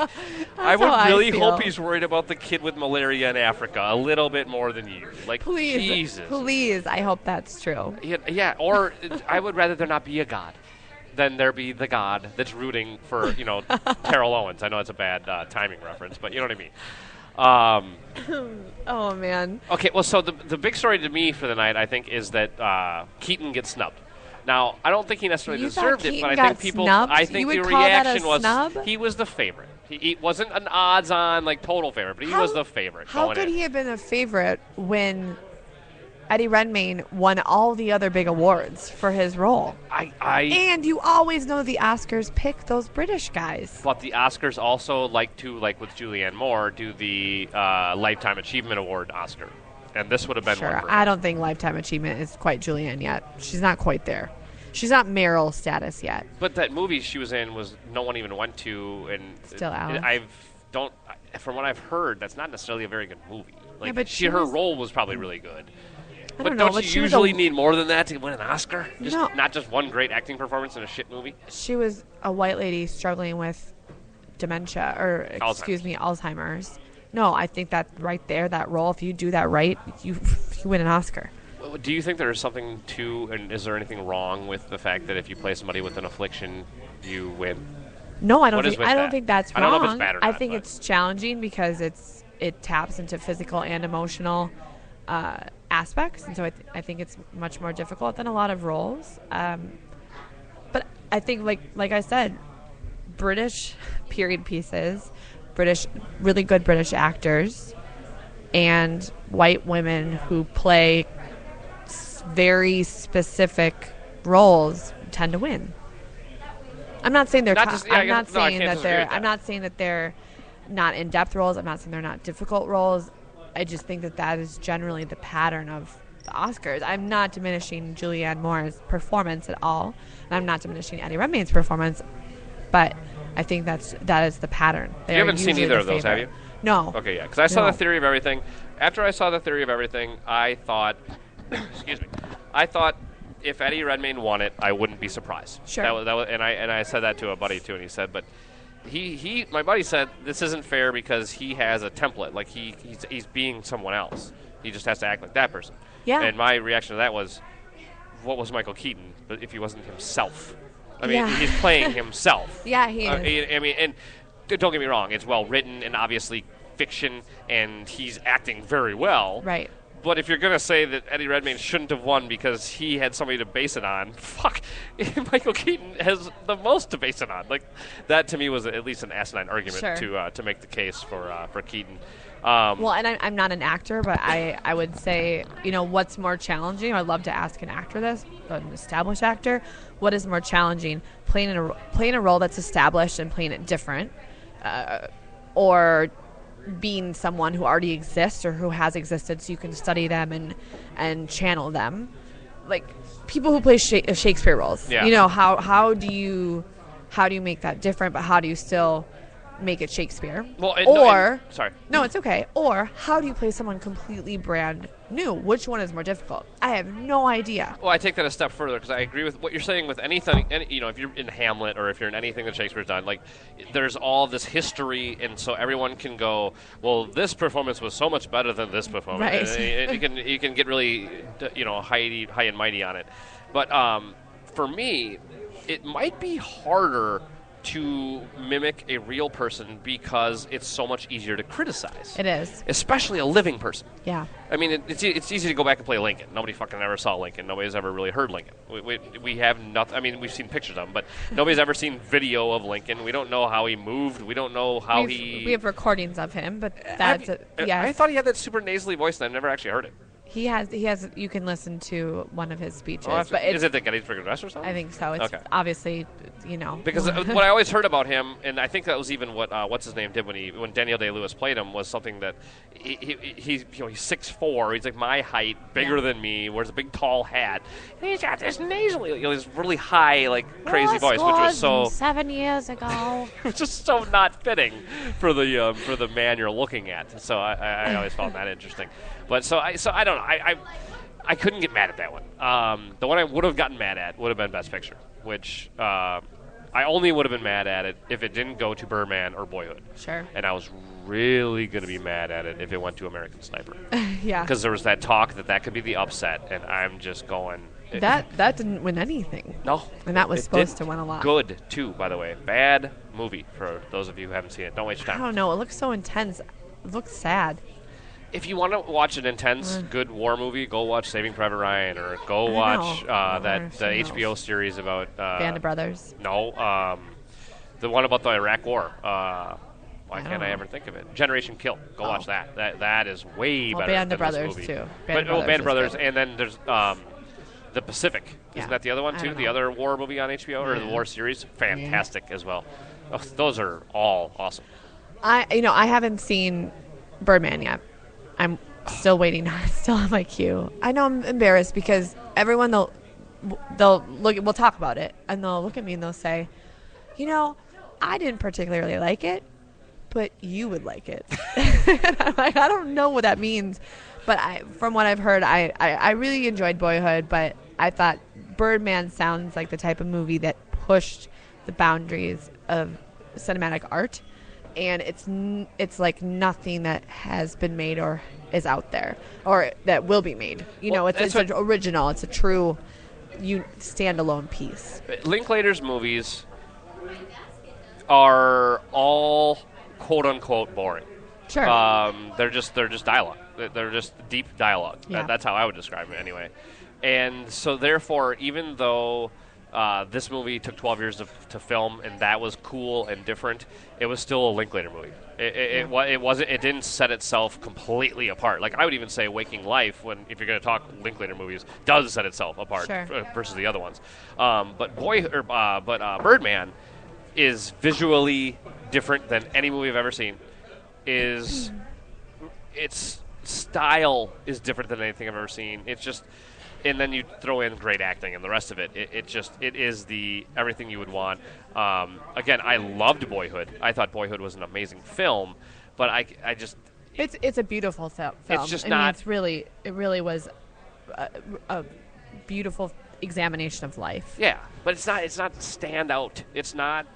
I would really hope he's worried about the kid with malaria in Africa a little bit more than you. Like, Please, Jesus. please, I hope that's true. Yeah, or I would rather there not be a God than there be the God that's rooting for, Terrell Owens. I know it's a bad timing reference, but you know what I mean. Oh, man. Okay, well, so the big story to me for the night, I think, is that Keaton gets snubbed. Now, I don't think he necessarily You deserved thought it, but Keaton I think got people. snubbed? I think You would the call that a reaction was snub? he was the favorite. He wasn't an odds-on, total favorite, but he was the favorite. How going could in. he have been a favorite when Eddie Redmayne won all the other big awards for his role? And you always know the Oscars pick those British guys. But the Oscars also like with Julianne Moore, do the Lifetime Achievement Award Oscar. And this would have been one Sure, for I him. don't think Lifetime Achievement is quite Julianne yet. She's not quite there. She's not Meryl status yet. But that movie she was in was no one even went to, and Still Alice. From what I've heard, that's not necessarily a very good movie. Like, but her role was probably really good. I But don't know, don't but you she was usually need more than that to win an Oscar? No. Not just one great acting performance in a shit movie? She was a white lady struggling with dementia, or Alzheimer's. No, I think that right there, that role, if you do that right, you win an Oscar. Do you think there is something to, and is there anything wrong with the fact that if you play somebody with an affliction, you win? No, I don't What is think. with I don't that? think that's I wrong. don't know if it's bad or I not, think but- it's challenging because it taps into physical and emotional aspects, and so I think it's much more difficult than a lot of roles. But I think, like I said, British period pieces, really good British actors, and white women who play very specific roles tend to win. I'm not saying they're. I'm not saying that they're not in-depth roles. I'm not saying they're not difficult roles. I just think that is generally the pattern of the Oscars. I'm not diminishing Julianne Moore's performance at all, and I'm not diminishing Eddie Redmayne's performance, but I think that is the pattern. You haven't seen either of those, have you? No. Okay, yeah, because I saw The Theory of Everything. After I saw The Theory of Everything, I thought, if Eddie Redmayne won it, I wouldn't be surprised. Sure. That was, and I said that to a buddy too, and he said, but my buddy said this isn't fair because he has a template, like he's being someone else. He just has to act like that person. Yeah. And my reaction to that was, what was Michael Keaton? But if he wasn't himself, I mean, Yeah. he's playing himself. Yeah, he is. I mean, and don't get me wrong, it's well written and obviously fiction, and he's acting very well. Right. But if you're going to say that Eddie Redmayne shouldn't have won because he had somebody to base it on, fuck, Michael Keaton has the most to base it on. Like, that to me was at least an asinine argument to make the case for Keaton. Well, and I'm not an actor, but I would say, what's more challenging? I'd love to ask an actor this, an established actor. What is more challenging, playing a role that's established and playing it different, or being someone who already exists or who has existed, so you can study them and channel them, like people who play Shakespeare roles. Yeah. How do you make that different, but how do you still make it Shakespeare? Well, sorry. No, it's okay. Or how do you play someone completely brand new? Which one is more difficult? I have no idea. Well, I take that a step further because I agree with what you're saying with anything. If you're in Hamlet or if you're in anything that Shakespeare's done, like there's all this history, and so everyone can go, well, this performance was so much better than this performance. Right. And you can get really, high and mighty on it. But for me, it might be harder to mimic a real person because it's so much easier to criticize. It is. Especially a living person. Yeah. I mean, it's easy to go back and play Lincoln. Nobody fucking ever saw Lincoln. Nobody's ever really heard Lincoln. We have nothing. I mean, we've seen pictures of him, but nobody's ever seen video of Lincoln. We don't know how he moved. We don't know how We have recordings of him, but that's yes. I thought he had that super nasally voice, and I've never actually heard it. He has. You can listen to one of his speeches. But is it the Gettysburg Address or something? I think so. It's okay. Obviously, Because what I always heard about him, and I think that was even what what's his name did when Daniel Day-Lewis played him, was something that he's 6'4", he's like my height, bigger than me, wears a big tall hat, and he's got this nasally, this really high, like crazy voice, which was so 7 years ago. It's just so not fitting for the man you're looking at. So I always found that interesting. But so I don't know. I couldn't get mad at that one. The one I would have gotten mad at would have been Best Picture, which I only would have been mad at it if it didn't go to Birdman or Boyhood. Sure. And I was really going to be mad at it if it went to American Sniper. Yeah. Because there was that talk that could be the upset, and I'm just going. That didn't win anything. No. And that was supposed to win a lot. Good, too, by the way. Bad movie for those of you who haven't seen it. Don't waste your time. I don't know. It looks so intense. It looks sad. If you want to watch an intense, good war movie, go watch Saving Private Ryan, or go watch the HBO series about Band of Brothers. No, the one about the Iraq War. Why can't I ever think of it? Generation Kill. Go watch that. That is way better Band than of Brothers this movie. too. Band of Brothers, and then there's The Pacific. Isn't that the other one too? The other war movie on HBO or the war series? Fantastic as well. Oh, those are all awesome. I haven't seen Birdman yet. I'm still waiting. Still on my queue. I know I'm embarrassed because everyone they'll look. We'll talk about it, and they'll look at me and they'll say, I didn't particularly like it, but you would like it. And I'm like, I don't know what that means, but from what I've heard, I really enjoyed Boyhood, but I thought Birdman sounds like the type of movie that pushed the boundaries of cinematic art. And it's like nothing that has been made or is out there or that will be made. It's an original. It's a true standalone piece. Linklater's movies are all quote unquote boring. Sure. They're just dialogue. They're just deep dialogue. Yeah. That's how I would describe it anyway. And so therefore, even though this movie took 12 years to film, and that was cool and different, it was still a Linklater movie. It didn't set itself completely apart. Like I would even say Waking Life, if you're going to talk Linklater movies, does set itself apart versus the other ones. But Birdman is visually different than any movie I've ever seen. Its style is different than anything I've ever seen. It's just. And then you throw in great acting and the rest of it. It is everything you would want. Again, I loved Boyhood. I thought Boyhood was an amazing film, but I just it's a beautiful film. It's just it really was a beautiful examination of life. Yeah, but it's not stand out. It's not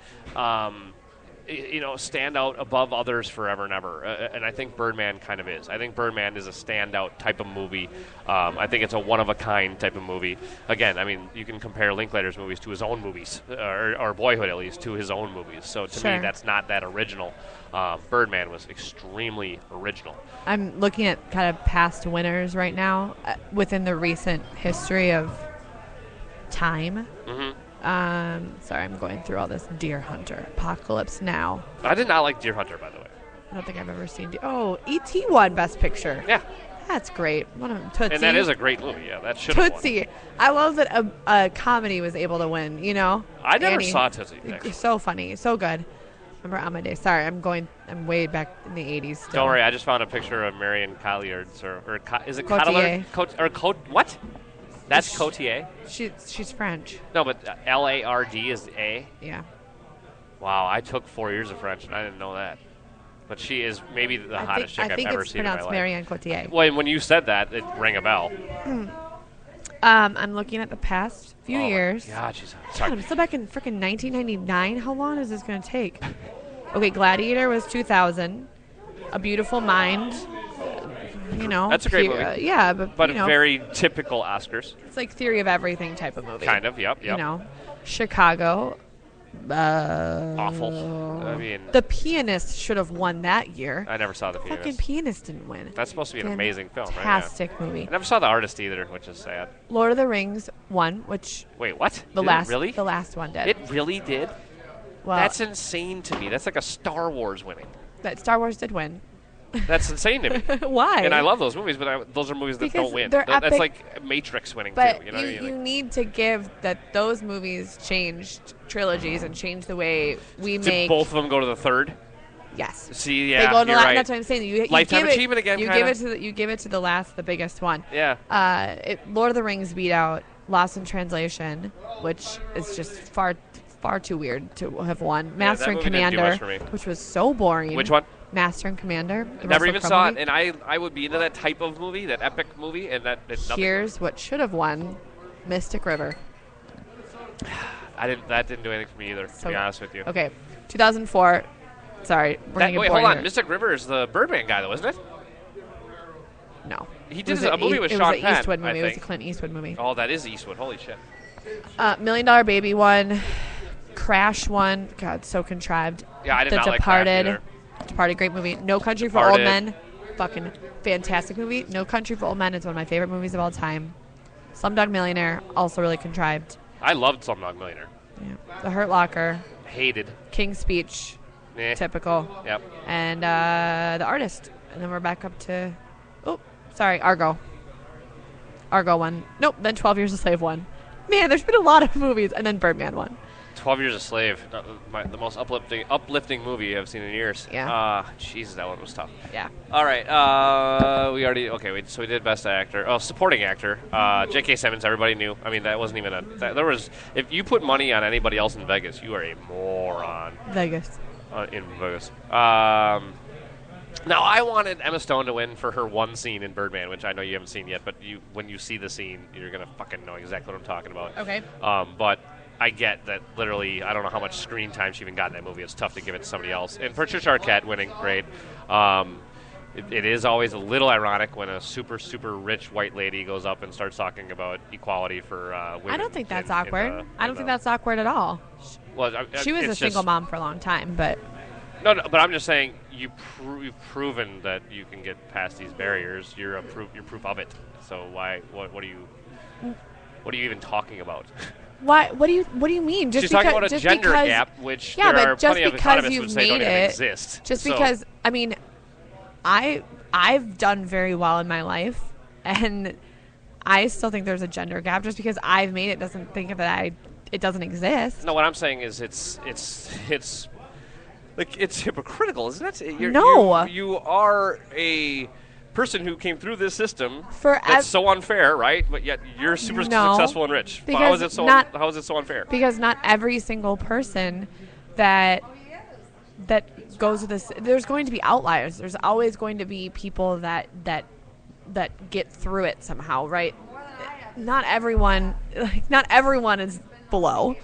stand out above others forever and ever. And I think Birdman kind of is. I think Birdman is a standout type of movie. I think it's a one-of-a-kind type of movie. Again, I mean, you can compare Linklater's movies to his own movies, or Boyhood at least, to his own movies. So to me, that's not that original. Birdman was extremely original. I'm looking at kind of past winners right now within the recent history of time. Mm-hmm. Sorry, I'm going through all this. Deer Hunter, Apocalypse Now. I did not like Deer Hunter, by the way. I don't think I've ever seen. E.T. won Best Picture. Yeah, that's great. One of them, Tootsie. And that is a great movie. Yeah, that should have won. Tootsie. I love that a comedy was able to win. I never saw Tootsie. So funny, so good. Remember Amadeus? Sorry, I'm way back in the 80s. Still. Don't worry, I just found a picture of Marion Cotillard, or is it Cotillard? What? That's Cotillard? She's French. No, but L-A-R-D is the A? Yeah. Wow, I took 4 years of French, and I didn't know that. But she is maybe the hottest chick I've ever seen in my life. I think it's pronounced Marion Cotillard. Well, when you said that, it rang a bell. I'm looking at the past few years. Oh, my God, God, I'm still back in freaking 1999. How long is this going to take? Okay, Gladiator was 2000. A Beautiful Mind. That's a great movie. Yeah, but very typical Oscars. It's like Theory of Everything type of movie. Kind of, yep. Chicago, Awful. I mean, The Pianist should have won that year. I never saw The Fucking Pianist. Pianist didn't win. That's supposed to be an amazing film, right? Fantastic movie. I never saw The Artist either, which is sad. Lord of the Rings won, which Wait, what? the Did last it really? the last one did. It really did? Well, That's insane to me. That's like a Star Wars winning. that Star Wars did win. That's insane to me. Why? And I love those movies, but those are movies that Because don't win. they're That's epic. like Matrix winning But too. You know what I mean? you Like, need to give that those movies changed trilogies and changed the way we did make. both of them go to the third? Yes. See, They yeah, go to you're la- right. That's what I'm saying. You Lifetime give achievement again, You kinda. give it to the last, the biggest one. Yeah. Lord of the Rings beat out Lost in Translation, which is just far too weird to have won. Master and movie didn't do Commander, much for me. which was so boring. Which one? Master and Commander. the Never Russell even Crowe saw it, movie. and I would be into that type of movie, that epic movie, and that it's nothing. Here's what should have won: Mystic River. That didn't do anything for me either, to be honest with you. Okay, 2004. Sorry, we're gonna get Wait, bored hold on. here. Mystic River is the Birdman guy, though, isn't it? No. He It did was a movie with Sean It was Penn, an Eastwood movie. I It was a think. Clint Eastwood movie. Oh, that is Eastwood. Holy shit. $1 Million Baby won. Crash won. God, so contrived. Yeah, I did The not like Departed. Crash Departed, great movie. No Country for Old Departed. Men. Fucking fantastic movie. No Country for Old Men is one of my favorite movies of all time. Slumdog Millionaire, also really contrived. I loved Slumdog Millionaire. Yeah. The Hurt Locker. Hated. King's Speech. Eh. Typical. Yep. And The Artist. And then we're back up to... Oh, sorry, Argo. Argo won. Nope, then 12 Years a Slave won. Man, there's been a lot of movies. And then Birdman won. 12 Years a Slave, the most uplifting movie I've seen in years. Yeah. Jesus, that one was tough. Yeah. All right, so we did Best Actor. Oh, Supporting Actor. J.K. Simmons, everybody knew. I mean, that wasn't even if you put money on anybody else in Vegas, you are a moron. Vegas. In Vegas. Now, I wanted Emma Stone to win for her one scene in Birdman, which I know you haven't seen yet, but when you see the scene, you're going to fucking know exactly what I'm talking about. Okay. But I get that literally, I don't know how much screen time she even got in that movie. It's tough to give it to somebody else. And Patricia Arquette winning, great. It is always a little ironic when a super, super rich white lady goes up and starts talking about equality for women. I don't think that's awkward. I don't think that's awkward at all. Well, She was a single mom for a long time, but... No, but I'm just saying you've proven that you can get past these barriers. You're proof of it. So what are you even talking about? Why? What do you mean? She's talking about a gender gap, which yeah, there are but just plenty of because economists you've would say don't made even it, exist. just So- because I mean, I've done very well in my life, and I still think there's a gender gap. Just because I've made it doesn't think of it. It doesn't exist. No, what I'm saying is it's like it's hypocritical, isn't it? No. You are a person who came through this system For that's so unfair, right? But yet you're super No, successful and rich. because How is it so? not- How is it so unfair? Because not every single person that goes to this, there's going to be outliers. There's always going to be people that get through it somehow, right? Not everyone is below.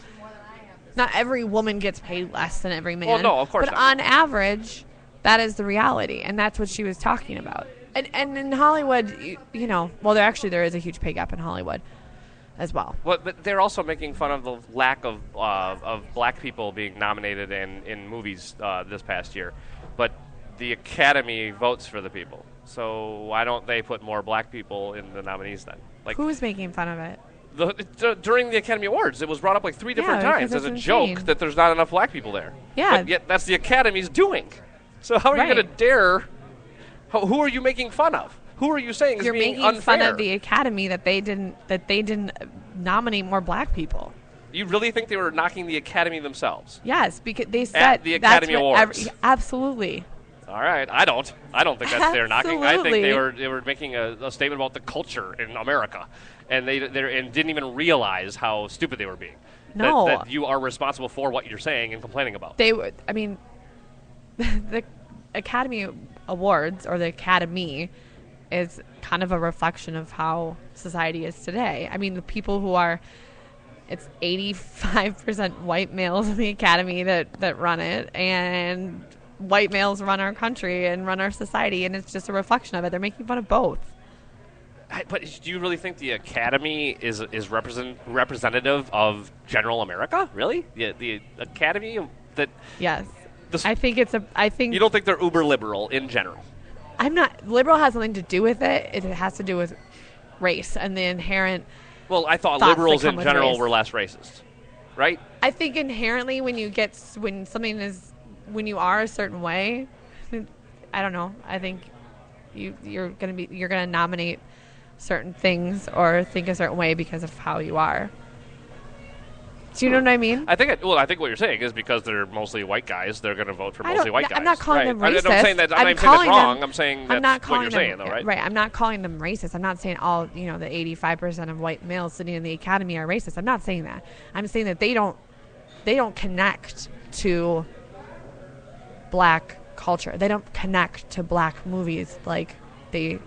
Not every woman gets paid less than every man. Well, no, of course but not. on average, that is the reality, and that's what she was talking about. And in Hollywood, there is a huge pay gap in Hollywood as well. But they're also making fun of the lack of black people being nominated in movies this past year. But the Academy votes for the people, so why don't they put more black people in the nominees then? Like Who's making fun of it? during the Academy Awards, it was brought up like 3 different because times as it's a insane. joke that there's not enough black people there. Yeah. But yet that's the Academy's doing. So how are Right. you going to dare? Who are you making fun of? Who are you saying is You're being making unfair? fun of the Academy that they didn't nominate more black people. You really think they were knocking the Academy themselves? Yes, because they said the that's Academy what Awards. Absolutely. All right, I don't think that's they're knocking. I think Absolutely. they were making a statement about the culture in America, and they didn't even realize how stupid they were being. No. that you are responsible for what you're saying and complaining about. They would. I mean, the Academy Awards or the Academy is kind of a reflection of how society is today. I mean, the people who are. It's 85% white males in the Academy that run it, and white males run our country and run our society, and it's just a reflection of it. They're making fun of both. But do you really think the Academy is representative of general America? Really? The Academy that Yes. I think you don't think they're uber liberal in general? I'm not. Liberal has nothing to do with it. It has to do with race and the inherent. Well, I thought thoughts liberals that come in with general race. were less racist, right? I think inherently when you are a certain way, I don't know. I think you're gonna nominate certain things or think a certain way because of how you are. Do you know what I mean? I think what you're saying is because they're mostly white guys, they're going to vote for mostly white guys. I'm not calling them racist. I'm saying that. I'm not saying that's wrong. I'm saying that's what you're saying, though, right? Right. I'm not calling them racist. I'm not saying all the 85% of white males sitting in the Academy are racist. I'm not saying that. I'm saying that they don't connect to black culture. They don't connect to black movies like they.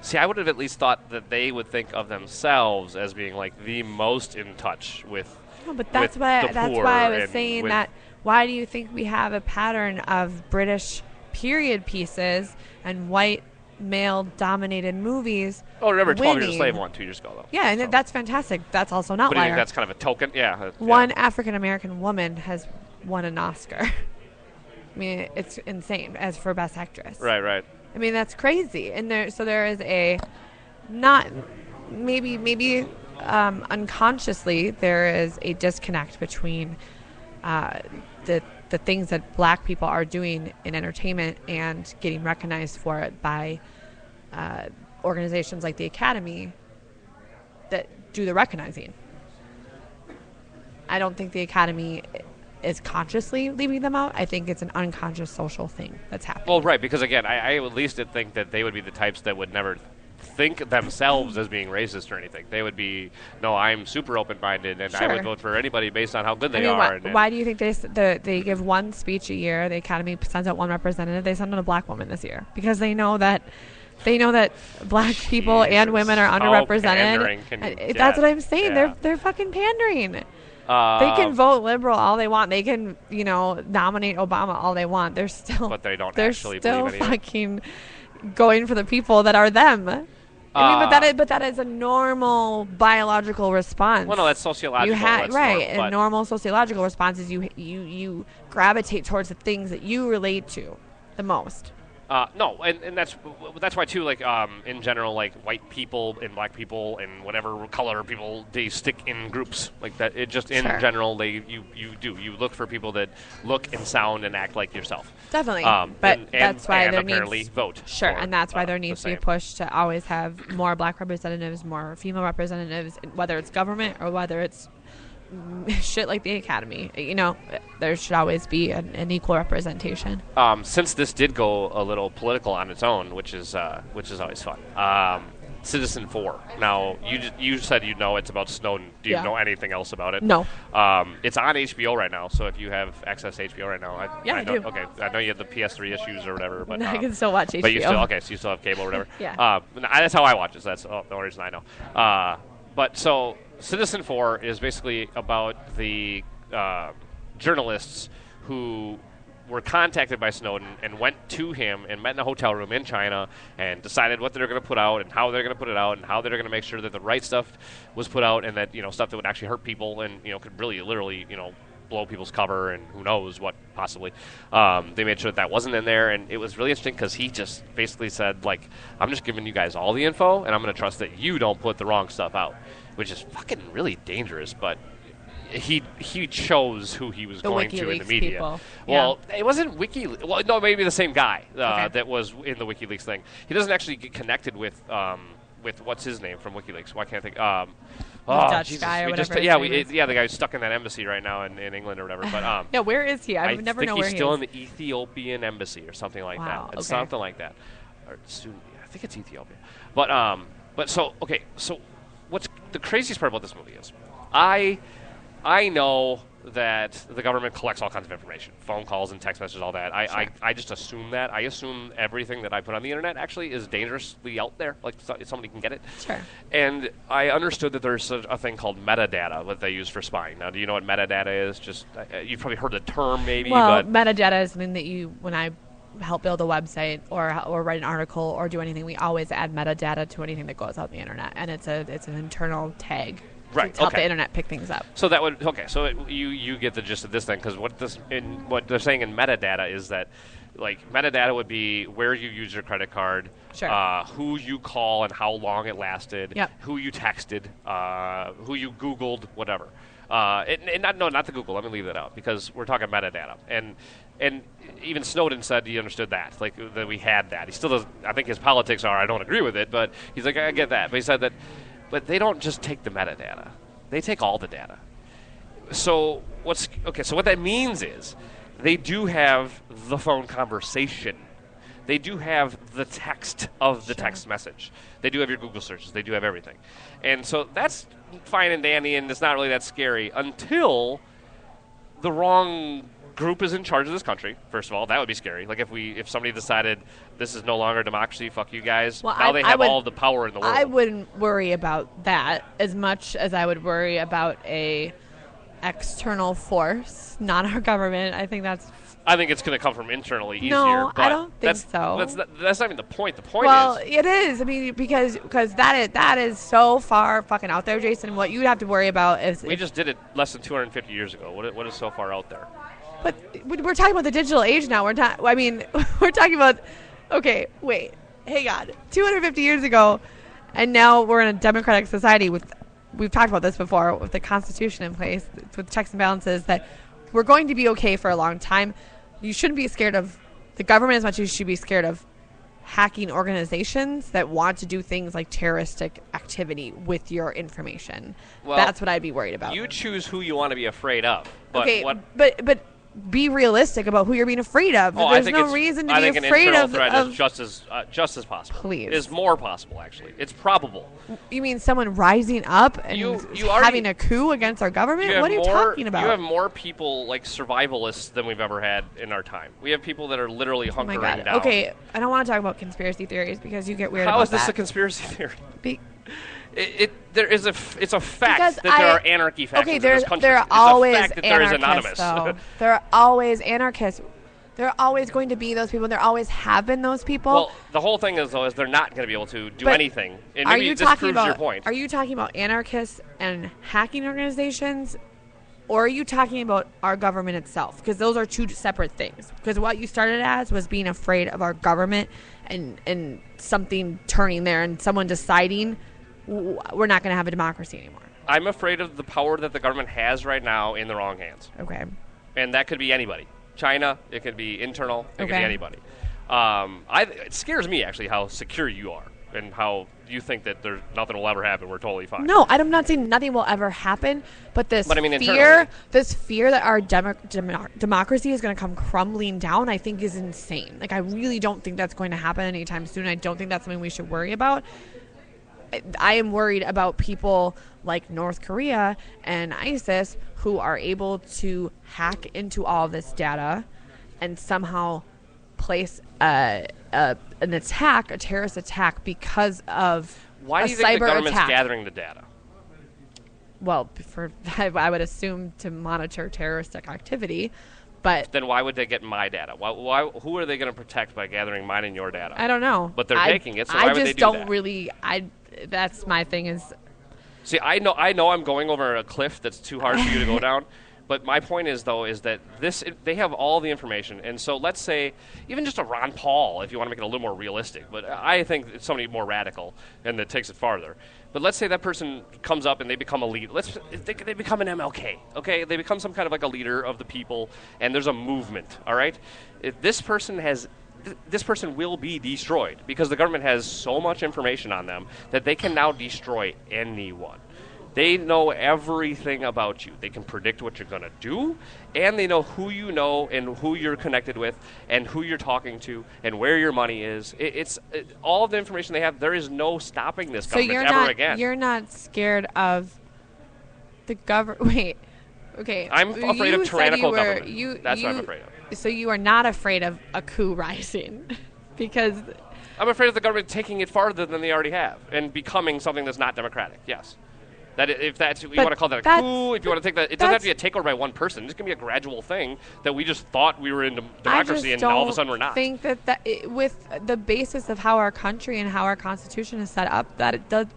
See, I would have at least thought that they would think of themselves as being like the most in touch with. No, but that's why I was saying that. Why do you think we have a pattern of British period pieces and white male-dominated movies? Oh, remember, 12 winning? Years a Slave won 2 years ago, though. Yeah, and that's fantastic. That's also not But do you liar. think that's kind of a token? Yeah. One African-American woman has won an Oscar. I mean, it's insane as for Best Actress. Right. I mean, that's crazy. And there is a not maybe unconsciously there is a disconnect between the things that black people are doing in entertainment and getting recognized for it by organizations like the Academy that do the recognizing. I don't think the Academy is consciously leaving them out. I think it's an unconscious social thing that's happening. Well, right, because again, I at least did think that they would be the types that would never think themselves as being racist or anything. They would be, no, I'm super open-minded, and I would vote for anybody based on how good they are. Why do you think they give one speech a year? The Academy sends out one representative. They send out a black woman this year because they know that black people and women are underrepresented. That's what I'm saying. Yeah. They're fucking pandering. They can vote liberal all they want. They can, nominate Obama all they want. They're still, but they don't they're actually still believe anything. fucking going for the people that are them. I mean, but that is a normal biological response. Well, no, that's sociological. A normal sociological response is you gravitate towards the things that you relate to the most. No, and that's why too. Like in general, like white people and black people and whatever color people, they stick in groups like that. It just in general, you look for people that look and sound and act like yourself. Definitely, but that's why there apparently needs vote. Sure, and that's why there needs to be a push to always have more black representatives, more female representatives, whether it's government or whether it's shit like the Academy. There should always be an equal representation. Since this did go a little political on its own, which is always fun. Citizen 4. Now, you said it's about Snowden. Do you know anything else about it? No. It's on HBO right now, so if you have access to HBO right now, I do. Okay, I know you have the PS3 issues or whatever, but I can still watch HBO. But you still have cable or whatever. Yeah. That's how I watch it. So that's the only reason I know. But so Citizen 4 is basically about the journalists who were contacted by Snowden and went to him and met in a hotel room in China and decided what they're going to put out and how they're going to put it out and how they're going to make sure that the right stuff was put out and that stuff that would actually hurt people and could really literally blow people's cover and who knows what possibly. They made sure that wasn't in there, and it was really interesting because he just basically said, like, I'm just giving you guys all the info and I'm going to trust that you don't put the wrong stuff out, which is fucking really dangerous. But he chose who he was going to in the media. People. Well, it wasn't WikiLeaks. Well, no, maybe the same guy that was in the WikiLeaks thing. He doesn't actually get connected with what's his name from WikiLeaks. Why can't I think? Dutch Jesus. guy or whatever. The guy who's stuck in that embassy right now in England or whatever. But yeah, where is he? I never know where he is. I think he's still in the Ethiopian embassy or something like that. It's something like that. Or I think it's Ethiopia. But so what's the craziest part about this movie is I know that the government collects all kinds of information, phone calls and text messages, all that. I just assume that. I assume everything that I put on the internet actually is dangerously out there, like somebody can get it. Sure. And I understood that there's a thing called metadata that they use for spying. Now, do you know what metadata is? Just you've probably heard the term, maybe. Well, but metadata is something that when I help build a website or write an article or do anything, we always add metadata to anything that goes out on the internet, and it's an internal tag to help the internet pick things up. So that would you get the gist of this thing, because what they're saying in metadata is that, like, metadata would be where you use your credit card, who you call and how long it lasted, who you texted, who you Googled, whatever. Not the Google. Let me leave that out, because we're talking metadata. And even Snowden said he understood that, like, that we had that. He still doesn't. I think his politics are, I don't agree with it, but he's like, I get that. But he said that, but they don't just take the metadata. They take all the data. So what that means is they do have the phone conversation. They do have the text of the text message. They do have your Google searches. They do have everything. And so that's fine and dandy, and it's not really that scary until the wrong group is in charge of this country. First of all, that would be scary. Like if somebody decided this is no longer democracy, fuck you guys. Well, now they have all the power in the world. I wouldn't worry about that as much as I would worry about a external force, not our government. I think it's going to come from internally easier. No, but I don't think so. That's not even the point. The point well, is... it is. I mean, because that is so far fucking out there, Jason. What you'd have to worry about is... We just did it less than 250 years ago. What is so far out there? But we're talking about the digital age now. We're talking about... Okay, wait. Hang on. 250 years ago, and now we're in a democratic society with... We've talked about this before, with the Constitution in place, with checks and balances, that we're going to be okay for a long time. You shouldn't be scared of the government as much as you should be scared of hacking organizations that want to do things like terroristic activity with your information. Well, that's what I'd be worried about. You choose who you want to be afraid of. But okay, but be realistic about who you're being afraid of. There's no reason to be afraid of. I think an internal threat is just as possible. Please. It is more possible, actually. It's probable. You mean someone rising up and having a coup against our government? What are you talking about? You have more people, like survivalists, than we've ever had in our time. We have people that are literally hunkering down. Okay, I don't want to talk about conspiracy theories because you get weird about that. How is this a conspiracy theory? It's a fact because there are anarchy factions in this country. There are always anarchists, though. There are always anarchists. There are always going to be those people. There always have been those people. Well, the whole thing is they're not going to be able to do anything. And maybe this proves your point. Are you talking about anarchists and hacking organizations, or are you talking about our government itself? Because those are two separate things. Because what you started as was being afraid of our government and something turning there and someone deciding we're not going to have a democracy anymore. I'm afraid of the power that the government has right now in the wrong hands. Okay. And that could be anybody. China, it could be internal, it could be anybody. It scares me, actually, how secure you are and how you think that nothing will ever happen. We're totally fine. No, I'm not saying nothing will ever happen, but this fear that our democracy is going to come crumbling down, I think is insane. Like, I really don't think that's going to happen anytime soon. I don't think that's something we should worry about. I am worried about people like North Korea and ISIS who are able to hack into all of this data and somehow place a terrorist attack because of Why do you think the government's gathering the data? Well, I would assume to monitor terroristic activity. But then why would they get my data? Who are they going to protect by gathering mine and your data? I don't know. But they're taking it, so why would they do that? That's my thing is... See, I know I'm going over a cliff that's too hard for you to go down. But my point is, though, is that they have all the information. And so let's say, even just a Ron Paul, if you want to make it a little more realistic. But I think it's somebody more radical and that takes it farther. But let's say that person comes up and they become a leader. They become an MLK, okay? They become some kind of like a leader of the people, and there's a movement, all right? If this person will be destroyed because the government has so much information on them that they can now destroy anyone. They know everything about you. They can predict what you're going to do, and they know who you know and who you're connected with and who you're talking to and where your money is. It's all of the information they have. There is no stopping this government ever again. You're not scared of the government. Wait. Okay. I'm afraid of tyrannical government. That's what I'm afraid of. So you are not afraid of a coup rising because... I'm afraid of the government taking it farther than they already have and becoming something that's not democratic. Yes. That if that's you But want to call that a coup, if you want to take that, it doesn't have to be a takeover by one person. It's going to be a gradual thing that we just thought we were in democracy, and all of a sudden we're not. I think that with the basis of how our country and how our Constitution is set up, that it doesn't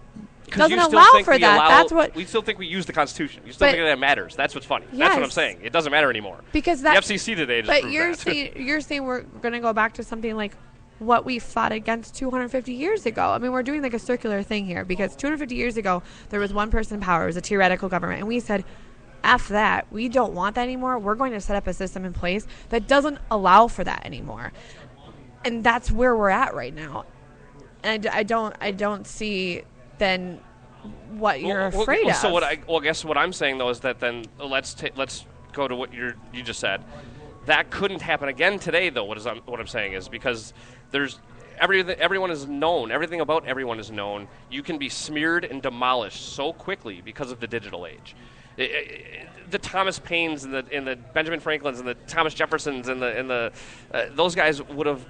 allow for that. That's what we still think we use the Constitution. You still think that matters. That's what's funny. Yes. That's what I'm saying. It doesn't matter anymore. Because the FCC today just proved that. You're saying we're going to go back to something like what we fought against 250 years ago. I mean, we're doing like a circular thing here because 250 years ago, there was one person in power. It was a tyrannical government. And we said, F that. We don't want that anymore. We're going to set up a system in place that doesn't allow for that anymore. And that's where we're at right now. And I don't see then what you're afraid of. So I guess what I'm saying, though, is that then let's go to what you just said. That couldn't happen again today, though. What I'm saying is because there's everyone is known. Everything about everyone is known. You can be smeared and demolished so quickly because of the digital age. The Thomas Paines and the Benjamin Franklins and the Thomas Jeffersons and the those guys would have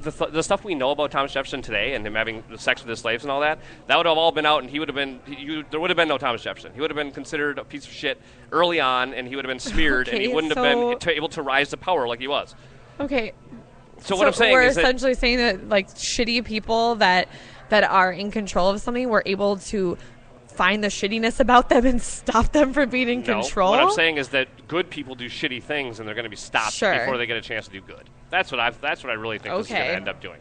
the stuff we know about Thomas Jefferson today and him having sex with his slaves and all that would have all been out, and he would have been there would have been no Thomas Jefferson. He would have been considered a piece of shit early on, and he would have been smeared, and he wouldn't have been able to rise to power like he was. Okay. So what I'm saying we're is essentially saying that like shitty people that are in control of something were able to find the shittiness about them and stop them from being in control? What I'm saying is that good people do shitty things, and they're going to be stopped before they get a chance to do good. That's what I really think this is going to end up doing.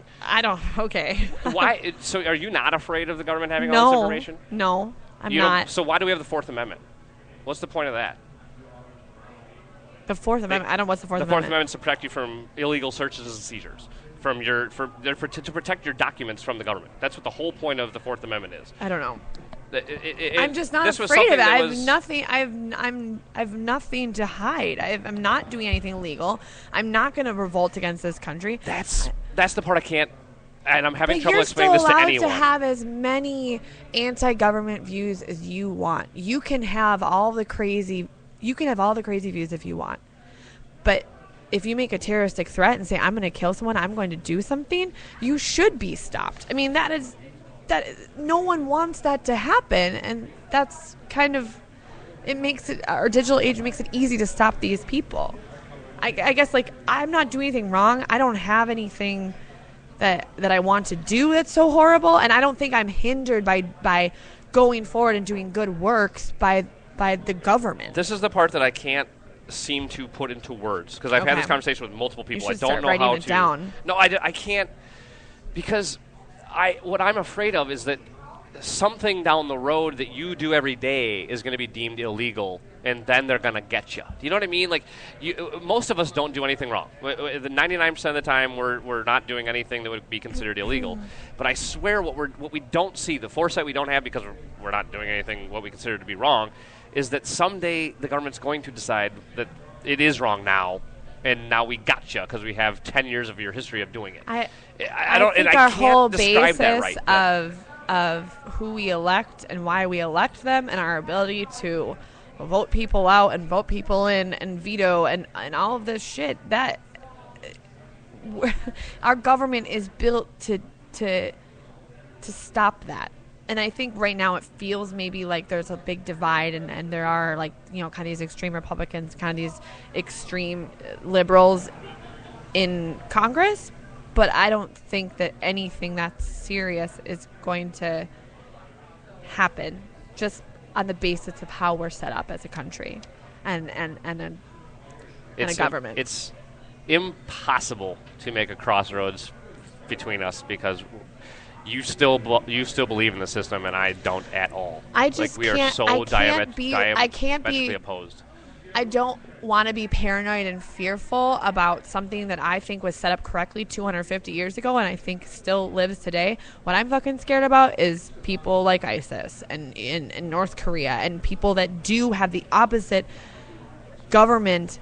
Why? So are you not afraid of the government having all this information? No, I'm not. So why do we have the Fourth Amendment? What's the point of that? The Fourth Amendment. I don't know what's the Fourth Amendment. The Fourth Amendment to protect you from illegal searches and seizures, to protect your documents from the government. That's what the whole point of the Fourth Amendment is. I don't know. I'm just not afraid of it. I have nothing to hide. I'm not doing anything illegal. I'm not going to revolt against this country. That's the part I can't. And I'm having trouble explaining this to anyone. You're still allowed to have as many anti-government views as you want. You can have all the crazy views if you want. But if you make a terroristic threat and say, I'm going to kill someone, I'm going to do something, you should be stopped. I mean, that no one wants that to happen, and that's kind of, our digital age makes it easy to stop these people. I guess, like, I'm not doing anything wrong. I don't have anything that I want to do that's so horrible, and I don't think I'm hindered by going forward and doing good works by the government. This is the part that I can't seem to put into words, because I've had this conversation with multiple people. I don't know how to. Down. No, I can't, because what I'm afraid of is that something down the road that you do every day is going to be deemed illegal, and then they're going to get you. Do you know what I mean? Like, most of us don't do anything wrong. The 99% of the time, we're not doing anything that would be considered illegal. But I swear, what we don't see, the foresight we don't have because we're not doing anything what we consider to be wrong, is that someday the government's going to decide that it is wrong now, and now we got you because we have 10 years of your history of doing it. I don't. think and our I can't whole describe basis that right, of who we elect and why we elect them, and our ability to vote people out and vote people in and veto and all of this shit, that our government is built to stop that. And I think right now it feels maybe like there's a big divide, and there are, like, kind of these extreme Republicans, kind of these extreme liberals in Congress. But I don't think that anything that's serious is going to happen just on the basis of how we're set up as a country and a government. It's impossible to make a crossroads between us because you still believe in the system, and I don't at all. I just we are so diametrically opposed. I don't want to be paranoid and fearful about something that I think was set up correctly 250 years ago and I think still lives today. What I'm fucking scared about is people like ISIS and in North Korea and people that do have the opposite government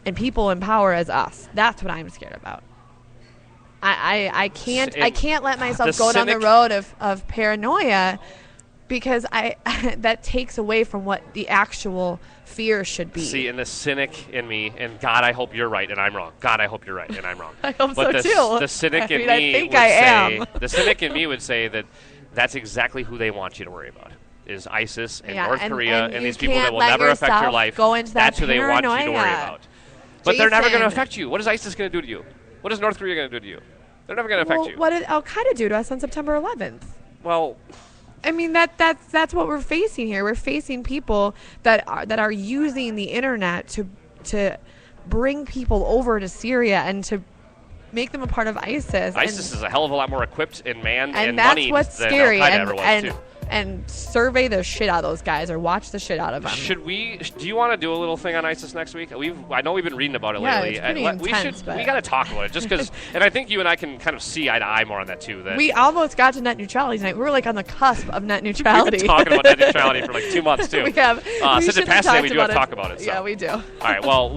and people in power as us. That's what I'm scared about. I can't let myself go down the road of paranoia, because that takes away from what the actual fear should be. See, and the cynic in me, and God, I hope you're right and I'm wrong. God, I hope you're right and I'm wrong. I hope so too. The cynic I think I am. The cynic in me would say that that's exactly who they want you to worry about. is ISIS and Yeah, North and Korea and you these people that can't will let never affect your yourself life. go into that That's who they want you to worry paranoia. about. But they're never going to Jason. affect you. What is ISIS going to do to you? What is North Korea going to do to you? They're never going to affect you. What did Al Qaeda do to us on September 11th? Well, I mean that's what we're facing here. We're facing people that are using the internet to bring people over to Syria and to make them a part of ISIS. ISIS is a hell of a lot more equipped and manned and and that's moneyed what's than scary. Al Qaeda ever was, too. And survey the shit out of those guys or watch the shit out of them. Do you want to do a little thing on ISIS next week? I know we've been reading about it Yeah, lately. it's pretty intense, but- We got to talk about it just because, and I think you and I can kind of see eye to eye more on that too. That We almost got to net neutrality tonight. We were like on the cusp of net we've neutrality. been talking about net neutrality for like 2 months too. we have. Since it passed today, we do have to talk about it. So. Yeah, we do. All right. Well,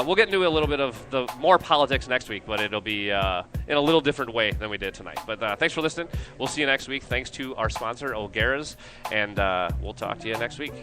we'll get into a little bit of the more politics next week, but it'll be in a little different way than we did tonight. But thanks for listening. We'll see you next week. Thanks to our sponsor, O'Gara's, and we'll talk to you next week.